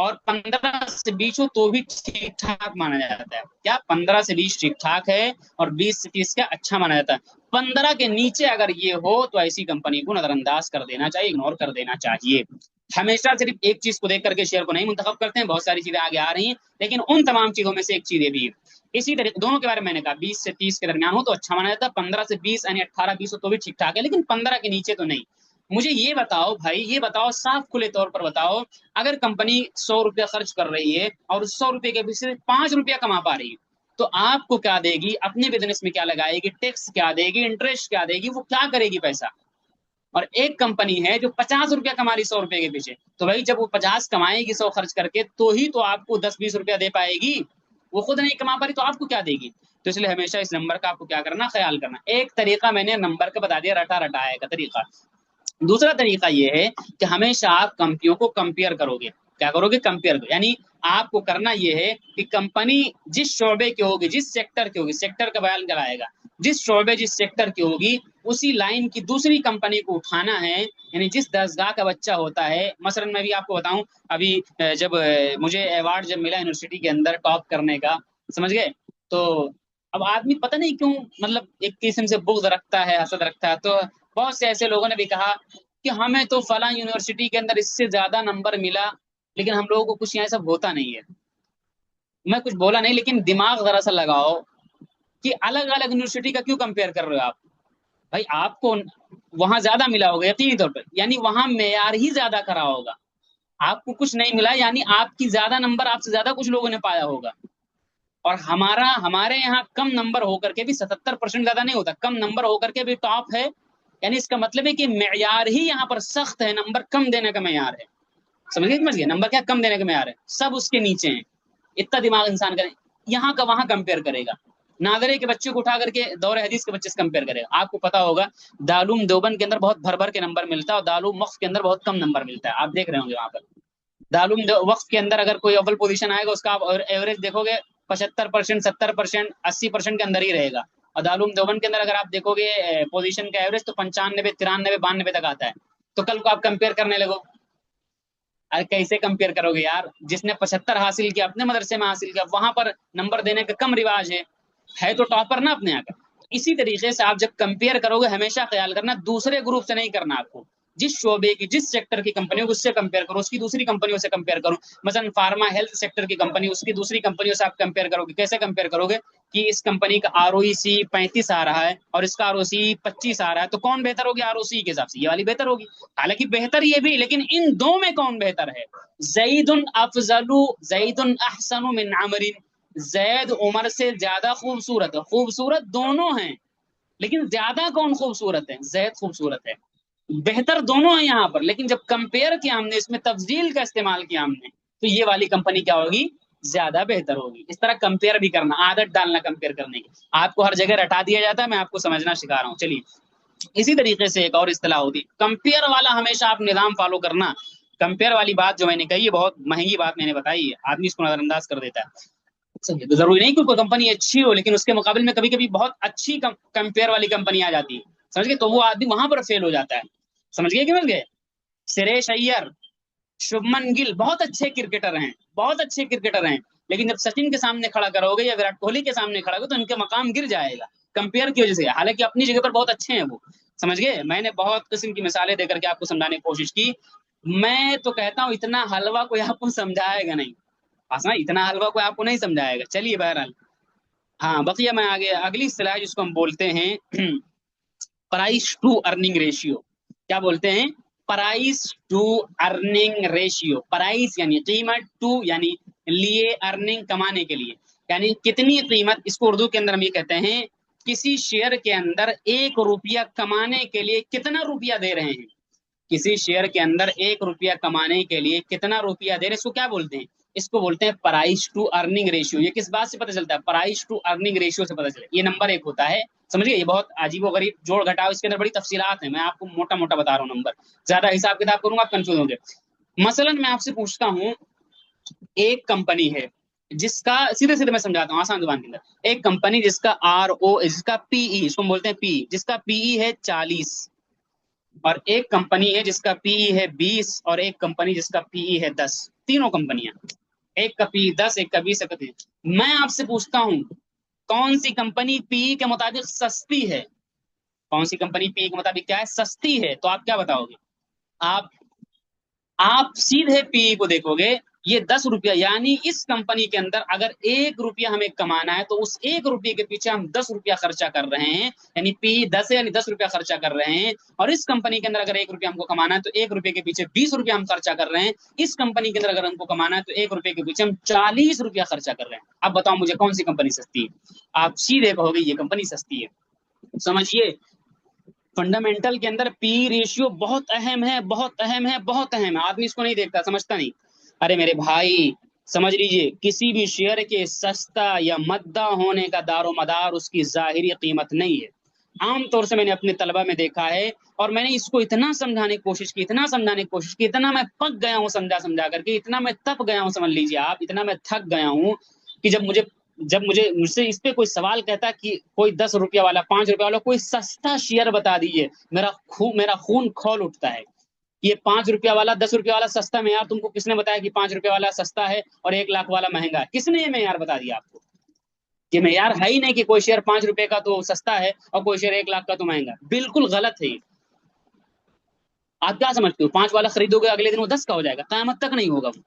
اور 15 سے 20 ہو تو بھی ٹھیک ٹھاک مانا جاتا ہے. کیا 15 سے 20 ٹھیک ٹھاک ہے اور 20 سے 30 کا اچھا مانا جاتا ہے. 15 کے نیچے اگر یہ ہو تو ایسی کمپنی کو نظر انداز کر دینا چاہیے، اگنور کر دینا چاہیے. ہمیشہ صرف ایک چیز کو دیکھ کر کے شیئر کو نہیں منتخب کرتے ہیں، بہت ساری چیزیں آگے آ رہی ہیں، لیکن ان تمام چیزوں میں سے ایک چیز یہ بھی ہے. اسی طریقے دونوں کے بارے میں میں نے کہا 20 سے 30 کے درمیان ہو تو اچھا مانا جاتا ہے، 15 سے 20 یعنی 18 20 ہو تو بھی ٹھیک ٹھاک ہے، لیکن 15 کے نیچے تو نہیں. مجھے یہ بتاؤ بھائی، یہ بتاؤ صاف کھلے طور پر بتاؤ، اگر کمپنی 100 روپیہ خرچ کر رہی ہے اور اس 100 روپے کے پیچھے 5 روپیہ کما پا رہی ہے، تو آپ کو کیا دے گی؟ اپنے بزنس میں کیا لگائے گی؟ ٹیکس کیا دے گی؟ انٹرسٹ کیا دے گی؟ وہ کیا کرے گی پیسہ؟ اور ایک کمپنی ہے جو 50 روپیہ کما رہی 100 روپے کے پیچھے، تو بھائی جب وہ 50 کمائے گی 100 خرچ کر کے تو ہی تو آپ کو 10 20 روپیہ دے پائے گی. وہ خود نہیں کما پا رہی تو آپ کو کیا دے گی؟ تو اس لیے ہمیشہ اس نمبر کا آپ کو کیا کرنا، خیال کرنا. ایک طریقہ میں نے نمبر کا بتا دیا، رٹا رٹایا کا طریقہ. دوسرا طریقہ یہ ہے کہ ہمیشہ آپ کمپنیوں کو کمپیئر کرو گے. کیا کرو گے؟ کمپیئر. یعنی آپ کو کرنا یہ ہے کہ کمپنی جس شعبے کی ہوگی، جس سیکٹر کی ہوگی، سیکٹر کا بیان کرائے گا، جس شعبے جس سیکٹر کی ہوگی اسی لائن کی دوسری کمپنی کو اٹھانا ہے. یعنی جس درسگاہ کا بچہ ہوتا ہے، مثلا میں بھی آپ کو بتاؤں، ابھی جب مجھے ایوارڈ جب ملا یونیورسٹی کے اندر ٹاپ کرنے کا، سمجھ گئے، تو اب آدمی پتہ نہیں کیوں مطلب ایک قسم سے بغض رکھتا ہے، حسد رکھتا ہے. تو بہت سے ایسے لوگوں نے بھی کہا کہ ہمیں تو فلاں یونیورسٹی کے اندر اس سے زیادہ نمبر ملا، لیکن ہم لوگوں کو کچھ یہاں سب ہوتا نہیں ہے. میں کچھ بولا نہیں، لیکن دماغ ذرا سا لگاؤ کہ الگ الگ یونیورسٹی کا کیوں کمپیئر کر رہے ہو آپ؟ بھائی آپ کو وہاں زیادہ ملا ہوگا یقینی طور پر، یعنی وہاں معیار ہی زیادہ کرا ہوگا. آپ کو کچھ نہیں ملا یعنی آپ کی زیادہ نمبر آپ سے زیادہ کچھ لوگوں نے پایا ہوگا. اور ہمارے یہاں کم نمبر ہو کر کے بھی 77% زیادہ نہیں ہوتا، کم نمبر ہو کر کے بھی ٹاپ ہے. یعنی اس کا مطلب ہے کہ معیار ہی یہاں پر سخت ہے، نمبر کم دینے کا معیار ہے. سمجھ گئے؟ نمبر کیا کم دینے کا معیار ہے، سب اس کے نیچے ہیں. اتنا دماغ انسان کرے، یہاں کا وہاں کمپیئر کرے گا. نادرے کے بچے کو اٹھا کر کے دور حدیث کے بچے سے کمپیئر کرے گا. آپ کو پتا ہوگا دارالعلوم دیوبند کے اندر بہت بھر بھر کے نمبر ملتا ہے اور دارالعلوم وقف کے اندر بہت کم نمبر ملتا ہے. آپ دیکھ رہے ہوں گے وہاں پر دارالعلوم وقف کے اندر اگر کوئی اول پوزیشن آئے گا اس کا آپ ایوریج دیکھو گے 75% 70% 80% کے اندر ہی رہے گا. اور دارالعلوم دیوبند کے اندر اگر آپ دیکھو گے پوزیشن کا ایوریج تو 95 93 92 تک آتا ہے. تو کل کو آپ کمپیئر کرنے لگو، ارے کیسے کمپیئر کرو گے یار؟ جس نے 75 حاصل کیا اپنے مدرسے میں حاصل کیا، وہاں پر نمبر دینے کا کم رواج ہے تو ٹاپر نا اپنے یہاں کا. اسی طریقے سے آپ جب کمپیئر کرو گے ہمیشہ خیال کرنا دوسرے گروپ سے نہیں کرنا. آپ کو جس شعبے کی جس سیکٹر کی کمپنی ہو اس سے کمپیئر کرو، اس کی دوسری کمپنیوں سے کمپیئر کرو. مثلا فارما ہیلتھ سیکٹر کی کمپنی، اس کی دوسری کمپنیوں سے آپ کمپیئر کرو گے. کیسے کمپیئر کرو گے؟ کہ اس کمپنی کا آر او سی 35 آ رہا ہے اور اس کا آر او سی 25 آ رہا ہے، تو کون بہتر ہوگی؟ آر او سی کے حساب سے یہ والی بہتر ہوگی. حالانکہ بہتر یہ بھی، لیکن ان دو میں کون بہتر ہے؟ زید افضل زید احسن من عمر، زید عمر سے زیادہ خوبصورت ہے. خوبصورت دونوں ہیں لیکن زیادہ کون خوبصورت ہے؟ زید خوبصورت ہے. بہتر دونوں ہیں یہاں پر، لیکن جب کمپیئر کیا ہم نے، اس میں تفضیل کا استعمال کیا ہم نے، تو یہ والی کمپنی کیا ہوگی؟ زیادہ بہتر ہوگی. اس طرح کمپیئر بھی کرنا، عادت ڈالنا کمپیئر کرنے کی. آپ کو ہر جگہ رٹا دیا جاتا ہے، میں آپ کو سمجھنا سکھا رہا ہوں. چلیے اسی طریقے سے ایک اور اصطلاح ہوتی کمپیئر والا، ہمیشہ آپ نظام فالو کرنا. کمپیئر والی بات جو میں نے کہی ہے بہت مہنگی بات میں نے بتائی ہے، آدمی اس کو نظر انداز کر دیتا ہے. ضروری نہیں کہ کوئی کمپنی اچھی ہو، لیکن اس کے مقابل میں کبھی کبھی بہت اچھی کمپیئر والی کمپنی آ جاتی ہے، سمجھ گئے، تو وہ آدمی وہاں پر فیل ہو جاتا ہے. سمجھ گئے کہ مل گئے؟ سریش ایئر، شبمن گل بہت اچھے کرکٹر ہیں، بہت اچھے کرکٹر ہیں، لیکن جب سچن کے سامنے کھڑا کرو گے یا وراٹ کوہلی کے سامنے کھڑا کرو تو ان کے مقام گر جائے گا کمپیئر کی وجہ سے. حالانکہ اپنی جگہ پر بہت اچھے ہیں وہ، سمجھ گئے. میں نے بہت قسم کی مثالیں دے کر کے آپ کو سمجھانے کی کوشش کی. میں تو کہتا ہوں اتنا حلوہ کوئی آپ کو سمجھائے گا نہیں، اتنا حلوہ کوئی آپ کو نہیں سمجھائے گا. چلیے بہرحال، ہاں بقیہ میں آگے اگلی اصطلاح جس کو ہم بولتے ہیں پرائس ٹو ارننگ ریشیو. کیا بولتے ہیں؟ Price to earning ratio. Price یعنی قیمت، ٹو یعنی لیے، ارننگ کمانے کے لیے، یعنی کتنی قیمت. اس کو اردو کے اندر ہم یہ کہتے ہیں کسی شیئر کے اندر 1 روپیہ کمانے کے لیے کتنا روپیہ دے رہے ہیں. کسی شیئر کے اندر 1 روپیہ کمانے کے لیے کتنا روپیہ دے رہے ہیں، اس کو کیا بولتے ہیں؟ اس کو بولتے ہیں پرائس ٹو ارننگ ریشیو. یہ کس بات سے پتہ چلتا ہے؟ پرائس ٹو ارننگ ریشیو سے پتہ چلتا ہے. یہ نمبر 1 ہوتا ہے، سمجھیے. یہ بہت عجیب و غریب جوڑ گھٹاؤ، اس کے اندر بڑی تفصیلات ہیں، میں آپ کو موٹا موٹا بتا رہا ہوں نمبر، زیادہ حساب کتاب کروں گا آپ کنفیوز ہوں گے. مثلا میں آپ سے پوچھتا ہوں، ایک کمپنی ہے جس کا، سیدھے سیدھے میں سمجھاتا ہوں آسان زبان کے اندر، ایک کمپنی جس کا آر او، جس کا پی ای، اس کو بولتے ہیں پی، جس کا پی ای ہے 40، اور ایک کمپنی ہے جس کا پی ای ہے 20 اور ایک کمپنی جس کا پی ای ہے 10، تینوں کمپنیاں، ایک کا پی 10، ایک کا 20، ایک کا 30۔ میں آپ سے پوچھتا ہوں کون سی کمپنی پی ای کے مطابق سستی ہے؟ کون سی کمپنی پی ای کے مطابق کیا ہے؟ سستی ہے، تو آپ کیا بتاؤ گے؟ آپ آپ سیدھے پی ای کو دیکھو گے، یہ 10 روپیہ، یعنی اس کمپنی کے اندر اگر 1 روپیہ ہمیں کمانا ہے تو اس 1 روپیے کے پیچھے ہم 10 روپیہ خرچہ کر رہے ہیں، یعنی پی ای 10 ہے، یعنی 10 روپیہ خرچہ کر رہے ہیں۔ اور اس کمپنی کے اندر اگر 1 روپیہ ہم کو کمانا ہے تو 1 روپیے کے پیچھے 20 روپیہ ہم خرچہ کر رہے ہیں۔ اس کمپنی کے اندر اگر ہم کو کمانا ہے تو 1 روپیے کے پیچھے ہم 40 روپیہ خرچہ کر رہے ہیں۔ اب بتاؤ مجھے کون سی کمپنی سستی ہے؟ آپ سیدھے کہو گے یہ کمپنی سستی ہے۔ سمجھیے، فنڈامنٹل کے اندر پی ریشیو بہت اہم ہے، بہت اہم ہے، بہت اہم ہے، آدمی اس کو نہیں دیکھتا، سمجھتا نہیں۔ ارے میرے بھائی سمجھ لیجئے، کسی بھی شیئر کے سستا یا مدہ ہونے کا دار و مدار اس کی ظاہری قیمت نہیں ہے۔ عام طور سے میں نے اپنے طلبہ میں دیکھا ہے، اور میں نے اس کو اتنا سمجھانے کی کوشش کی، اتنا سمجھانے کی کوشش کی، اتنا میں پک گیا ہوں سمجھا سمجھا کر کے، اتنا میں تپ گیا ہوں، سمجھ لیجئے آپ، اتنا میں تھک گیا ہوں کہ جب مجھے مجھ سے اس پہ کوئی سوال کہتا کہ کوئی 10 روپیہ والا، 5 روپیہ والا کوئی سستا شیئر بتا دیجیے، میرا خون کھول اٹھتا ہے۔ یہ 5 روپیہ والا، 10 روپیہ والا سستا معیار تم کو کس نے بتایا کہ 5 روپیہ والا سستا ہے اور 1 لاکھ والا مہنگا ہے؟ کس نے یہ معیار بتا دیا آپ کو؟ یہ معیار ہے ہی نہیں کہ کوئی شیئر 5 روپے کا تو سستا ہے اور کوئی شیئر 1 لاکھ کا تو مہنگا، بالکل غلط ہے یہ۔ آپ کیا سمجھتے ہو 5 والا خریدو گے اگلے دن وہ 10 کا ہو جائے گا؟ قیامت تک نہیں ہوگا وہ۔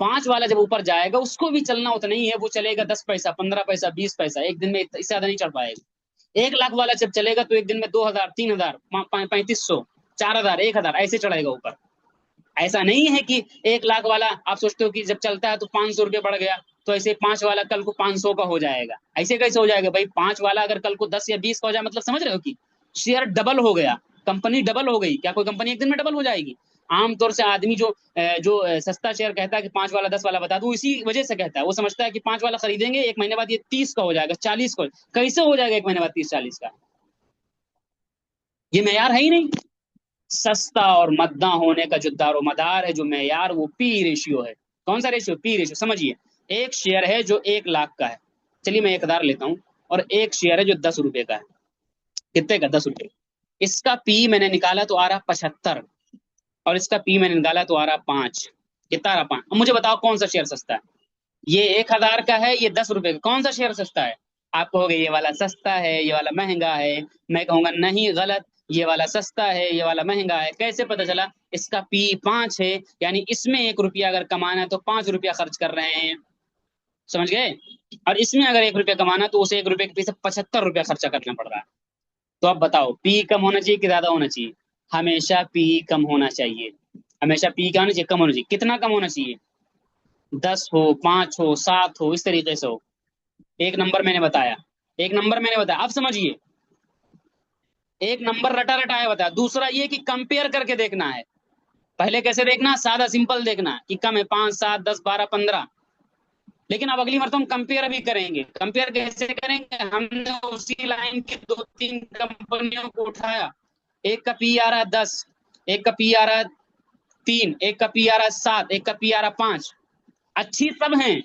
5 والا جب اوپر جائے گا اس کو بھی چلنا اتنا ہی ہے، وہ چلے گا 10 پیسہ، 15 پیسہ، 20 پیسہ، ایک دن میں اس سے زیادہ نہیں چڑھ پائے گا۔ 1 لاکھ والا جب چلے گا تو ایک دن میں 2000، 3000، 3500، 4000، 1000 ایسے چڑھے گا اوپر۔ ایسا نہیں ہے کہ 1 لاکھ والا آپ سوچتے ہو کہ جب چلتا ہے تو 500 روپے بڑھ گیا تو ایسے 5 والا کل کو 500 کا ہو جائے گا، ایسے کیسے ہو جائے گا بھائی؟ 5 والا اگر کل کو 10 یا 20 کا ہو جائے، مطلب سمجھ رہے ہو کہ شیئر ڈبل ہو گیا، کمپنی ڈبل ہو گئی۔ کیا کوئی کمپنی ایک دن میں ڈبل ہو جائے گی؟ عام طور سے آدمی جو سستا شیئر کہتا ہے کہ 5 والا 10 والا بتا دو، اسی وجہ سے کہتا ہے، وہ سمجھتا ہے کہ 5 والا خریدیں گے، ایک مہینے بعد یہ 30 کا ہو جائے گا، 40 کا کیسے ہو جائے گا ایک مہینے بعد 30 40 کا؟ یہ معیار ہے ہی نہیں۔ سستا اور مدہ ہونے کا جو دار و مدار ہے، جو معیار، وہ پی ریشیو ہے۔ کون سا ریشیو؟ پی ریشیو۔ سمجھیے، ایک شیئر ہے جو 1 لاکھ کا ہے، چلیے میں 1,000 لیتا ہوں، اور ایک شیئر ہے جو 10 روپے کا ہے۔ کتنے کا؟ 10 روپے۔ اس کا پی میں نے نکالا تو آ رہا 75، اور اس کا پی میں نے نکالا تو آ رہا 5۔ کتنا آ رہا؟ 5۔ اب مجھے بتاؤ کون سا شیئر سستا ہے؟ یہ 1,000 کا ہے، یہ 10 روپے کا، کون سا شیئر سستا ہے؟ آپ کہو گے یہ والا سستا ہے، یہ والا مہنگا ہے۔ میں کہوں گا نہیں، غلط، یہ والا سستا ہے، یہ والا مہنگا ہے۔ کیسے پتہ چلا؟ اس کا پی 5 ہے، یعنی اس میں 1 روپیہ اگر کمانا ہے تو 5 روپیہ خرچ کر رہے ہیں، سمجھ گئے؟ اور اس میں اگر 1 روپیہ کمانا ہے تو اس 1 روپے کے پیچھے 75 روپیہ خرچہ کرنا پڑ رہا ہے۔ تو اب بتاؤ پی کم ہونا چاہیے کہ زیادہ ہونا چاہیے؟ ہمیشہ پی کم ہونا چاہیے، ہمیشہ پی کیا ہونا چاہیے؟ کم ہونا چاہیے۔ کتنا کم ہونا چاہیے؟ 10 ہو، 5 ہو، 7 ہو، اس طریقے سے ہو۔ ایک نمبر میں نے بتایا، ایک نمبر میں نے بتایا، اب سمجھیے، ایک نمبر رٹا رٹا ہے بتایا، دوسرا یہ کہ کمپیئر کر کے دیکھنا ہے۔ پہلے کیسے دیکھنا؟ سادہ سمپل دیکھنا ہے کہ کم ہے 5، 7، 10، 12، 15، لیکن اب اگلی مرتبہ ہم کمپیئر بھی کریں گے۔ کمپیئر کیسے کریں گے؟ ہم نے اسی لائن کی 2-3 کمپنیوں کو اٹھایا، ایک کا پی آ رہا ہے 10، ایک کا پی آ رہا ہے 3، ایک کا پی آ رہا ہے 7، ایک کا پی آ رہا ہے 5۔ اچھی سب ہیں،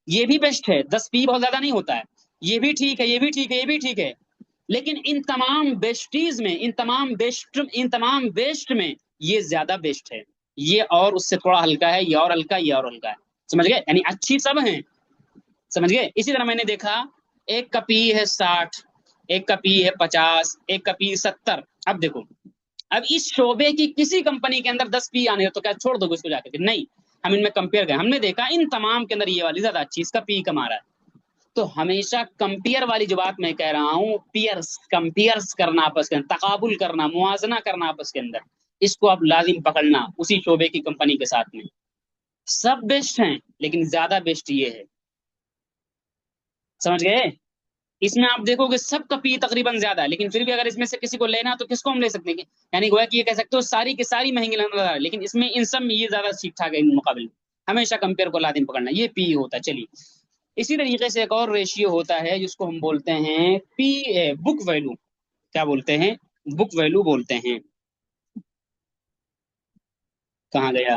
یہ بھی بیسٹ ہے، 10 پی بہت زیادہ نہیں ہوتا ہے، یہ بھی ٹھیک ہے، یہ بھی ٹھیک ہے، یہ بھی ٹھیک ہے، لیکن ان تمام بیسٹیز میں، ان تمام بیسٹ میں یہ زیادہ بیسٹ ہے، یہ اور اس سے تھوڑا ہلکا ہے، یہ اور ہلکا، یہ اور ہلکا ہے، سمجھ گئے؟ یعنی اچھی سب ہیں، سمجھ گئے؟ اسی طرح میں نے دیکھا، ایک کا پی ہے 60، ایک کا پی ہے 50، ایک کا پی 70۔ اب دیکھو، اب اس شعبے کی کسی کمپنی کے اندر 10 پی آنے تو کیا چھوڑ دو گے اس کو جا کے؟ نہیں، ہم ان میں کمپیئر کریں، ہم نے دیکھا ان تمام کے اندر یہ والی زیادہ اچھی، اس کا پی کم آ رہا ہے۔ تو ہمیشہ کمپیئر والی جو بات میں کہہ رہا ہوں، کمپیئرس کرنا آپس کے اندر، تقابل کرنا، موازنہ کرنا آپس کے اندر، اس کو آپ لازم پکڑنا اسی شعبے کی کمپنی کے ساتھ میں۔ سب بیسٹ ہیں لیکن زیادہ بیسٹ یہ ہے، سمجھ گئے؟ اس میں آپ دیکھو گے سب کا پی تقریباً زیادہ ہے، لیکن پھر بھی اگر اس میں سے کسی کو لینا تو کس کو ہم لے سکتے ہیں؟ یعنی گویا کہ یہ کہہ سکتے ہو ساری کی ساری مہنگی نظر آ رہی ہے، لیکن اس میں ان سب میں یہ زیادہ ٹھیک ٹھاک ہے ان مقابل میں۔ ہمیشہ کمپیئر کو لازم پکڑنا، یہ پی ہوتا ہے۔ چلیے، اسی طریقے سے ایک اور ریشیو ہوتا ہے جس کو ہم بولتے ہیں پی بک ویلو۔ کیا بولتے ہیں؟ بک ویلو بولتے ہیں۔ کہاں گیا؟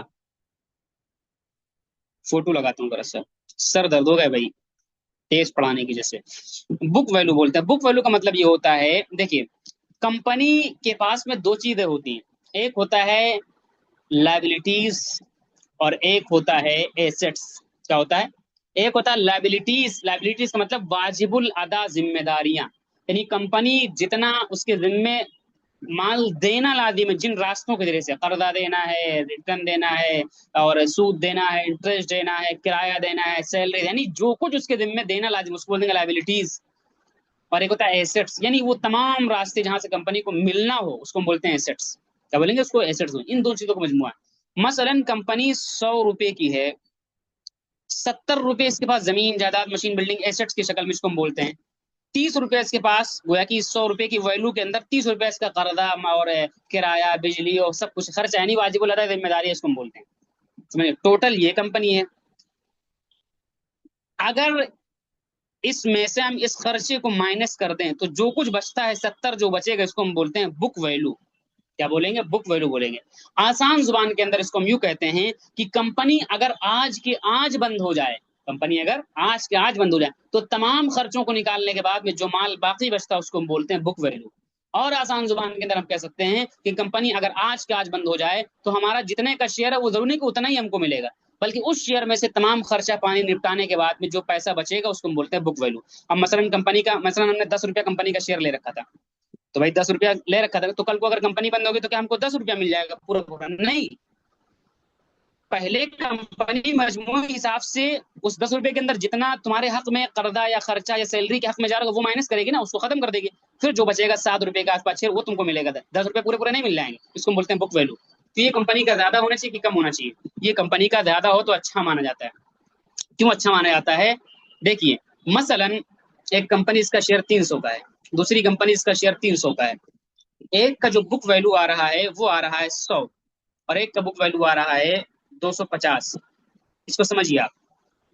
فوٹو لگاتا ہوں ذرا، سر درد ہو گئے بھائی تیز پڑھانے کی، جیسے بک ویلو بولتے ہیں۔ بک ویلو کا مطلب یہ ہوتا ہے، دیکھیے کمپنی کے پاس میں دو چیزیں ہوتی ہیں، ایک ہوتا ہے لائبلٹیز اور ایک ہوتا ہے ایسٹس۔ کیا ہوتا ہے؟ ایک ہوتا ہے لائبلٹیز، لائبلٹیز کا مطلب واجب الادا ذمہ داریاں، یعنی کمپنی جتنا اس کے ذمے مال دینا لازم ہے، جن راستوں کے ذریعے سے قرضہ دینا ہے، ریٹرن دینا ہے، اور سود دینا ہے، انٹرسٹ دینا ہے، کرایہ دینا ہے، سیلری، یعنی جو کچھ اس کے ذمے دینا لازم اس کو بولیں گے لائبلٹیز۔ اور ایک ہوتا ہے ایسٹس، یعنی وہ تمام راستے جہاں سے کمپنی کو ملنا ہو اس کو ہم بولتے ہیں ایسٹس۔ کیا بولیں گے اس کو؟ ایسٹس۔ ان دو چیزوں کا مجموعہ ہے۔ مثلا کمپنی 100 روپے کی ہے، 70 روپے اس کے پاس زمین جائیداد مشین بلڈنگ ایسٹس کی شکل میں اس کو ہم بولتے ہیں، 30 روپے اس کے پاس گویا کہ 100 روپے کی ویلو کے اندر 30 روپے اس کا قرضہ اور کرایہ بجلی اور سب کچھ خرچ، یعنی واجب الادا ذمہ داری ہے، اس کو ہم بولتے ہیں۔ سمجھے؟ ٹوٹل یہ کمپنی ہے۔ اگر اس میں سے ہم اس خرچے کو مائنس کر دیں تو جو کچھ بچتا ہے 70 جو بچے گا اس کو ہم بولتے ہیں بک ویلو۔ کیا بولیں گے؟ بک ویلو بولیں گے۔ آسان زبان کے اندر اس کو ہم یوں کہتے ہیں کہ کمپنی اگر آج کے آج بند ہو جائے، کمپنی اگر آج کے آج بند ہو جائے تو تمام خرچوں کو نکالنے کے بعد میں جو مال باقی بچتا ہے اس کو ہم بولتے ہیں بک ویلو۔ اور آسان زبان کے اندر ہم کہہ سکتے ہیں کہ کمپنی اگر آج کے آج بند ہو جائے تو ہمارا جتنے کا شیئر ہے وہ ضروری نہیں کہ اتنا ہی ہم کو ملے گا، بلکہ اس شیئر میں سے تمام خرچہ پانی نپٹانے کے بعد میں جو پیسہ بچے گا اس کو ہم بولتے ہیں بک ویلو۔ اب مثلا کمپنی کا، مثلا ہم نے 10 روپیہ کمپنی کا شیئر لے رکھا تھا، تو بھائی 10 روپیہ لے رکھا تھا تو کل کو اگر کمپنی بند ہوگی تو کیا ہم کو 10 روپیہ مل جائے گا پورا پورا؟ نہیں، پہلے کمپنی مجموعی حساب سے اس 10 روپے کے اندر جتنا تمہارے حق میں قرضہ یا خرچہ یا سیلری کے حق میں جا رہا ہوگا وہ مائنس کرے گی نا، اس کو ختم کر دے گی، پھر جو بچے گا 7 روپے کے آس پاس وہ تم کو ملے گا، 10 روپے پورے پورے نہیں مل جائیں گے، اس کو بولتے ہیں بک ویلو۔ تو یہ کمپنی کا زیادہ ہونا چاہیے کہ کم ہونا چاہیے؟ یہ کمپنی کا زیادہ ہو تو اچھا مانا جاتا ہے۔ کیوں اچھا مانا جاتا ہے؟ دیکھیے مثلا ایک کمپنی اس کا شیئر 300 کا ہے، دوسری کمپنی اس کا شیئر 300 کا ہے، ایک کا جو بک ویلو آ رہا ہے وہ آ رہا ہے 100 اور ایک کا بک ویلو آ رہا ہے 250۔ اس کو سمجھیے آپ،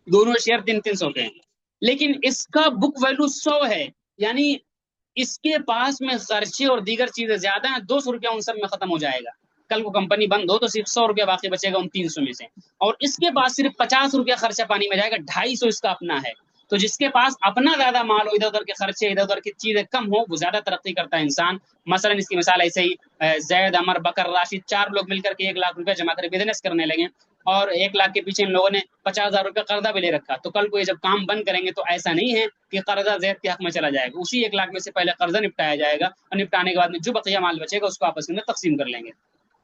دونوں شیئر 300 کے ہیں، لیکن اس کا بک ویلو 100 ہے، یعنی اس کے پاس میں خرچے اور دیگر چیزیں زیادہ ہیں، 200 روپیہ ان سب میں ختم ہو جائے گا، کل کو کمپنی بند ہو تو صرف 100 روپیہ باقی بچے گا ان 300 میں سے، اور اس کے پاس صرف 50 روپیہ خرچہ پانی میں جائے گا، 250 اس کا اپنا ہے۔ تو جس کے پاس اپنا زیادہ مال ہو، ادھر ادھر کے خرچے ادھر ادھر کی چیزیں کم ہو، وہ زیادہ ترقی کرتا ہے انسان۔ مثلا اس کی مثال ایسے ہی زید، عمر، بکر، راشد 4 لوگ مل کر کے 1 لاکھ روپیہ جمع کر بزنس کرنے لگے، اور 1 لاکھ کے پیچھے ان لوگوں نے 50,000 روپیہ قرضہ بھی لے رکھا، تو کل کو یہ جب کام بند کریں گے تو ایسا نہیں ہے کہ قرضہ زید کے حق میں چلا جائے گا، اسی 1 لاکھ میں سے پہلے قرضہ نپٹایا جائے گا، اور نپٹانے کے بعد میں جو بقیہ مال بچے گا اس کو آپس میں تقسیم کر لیں گے۔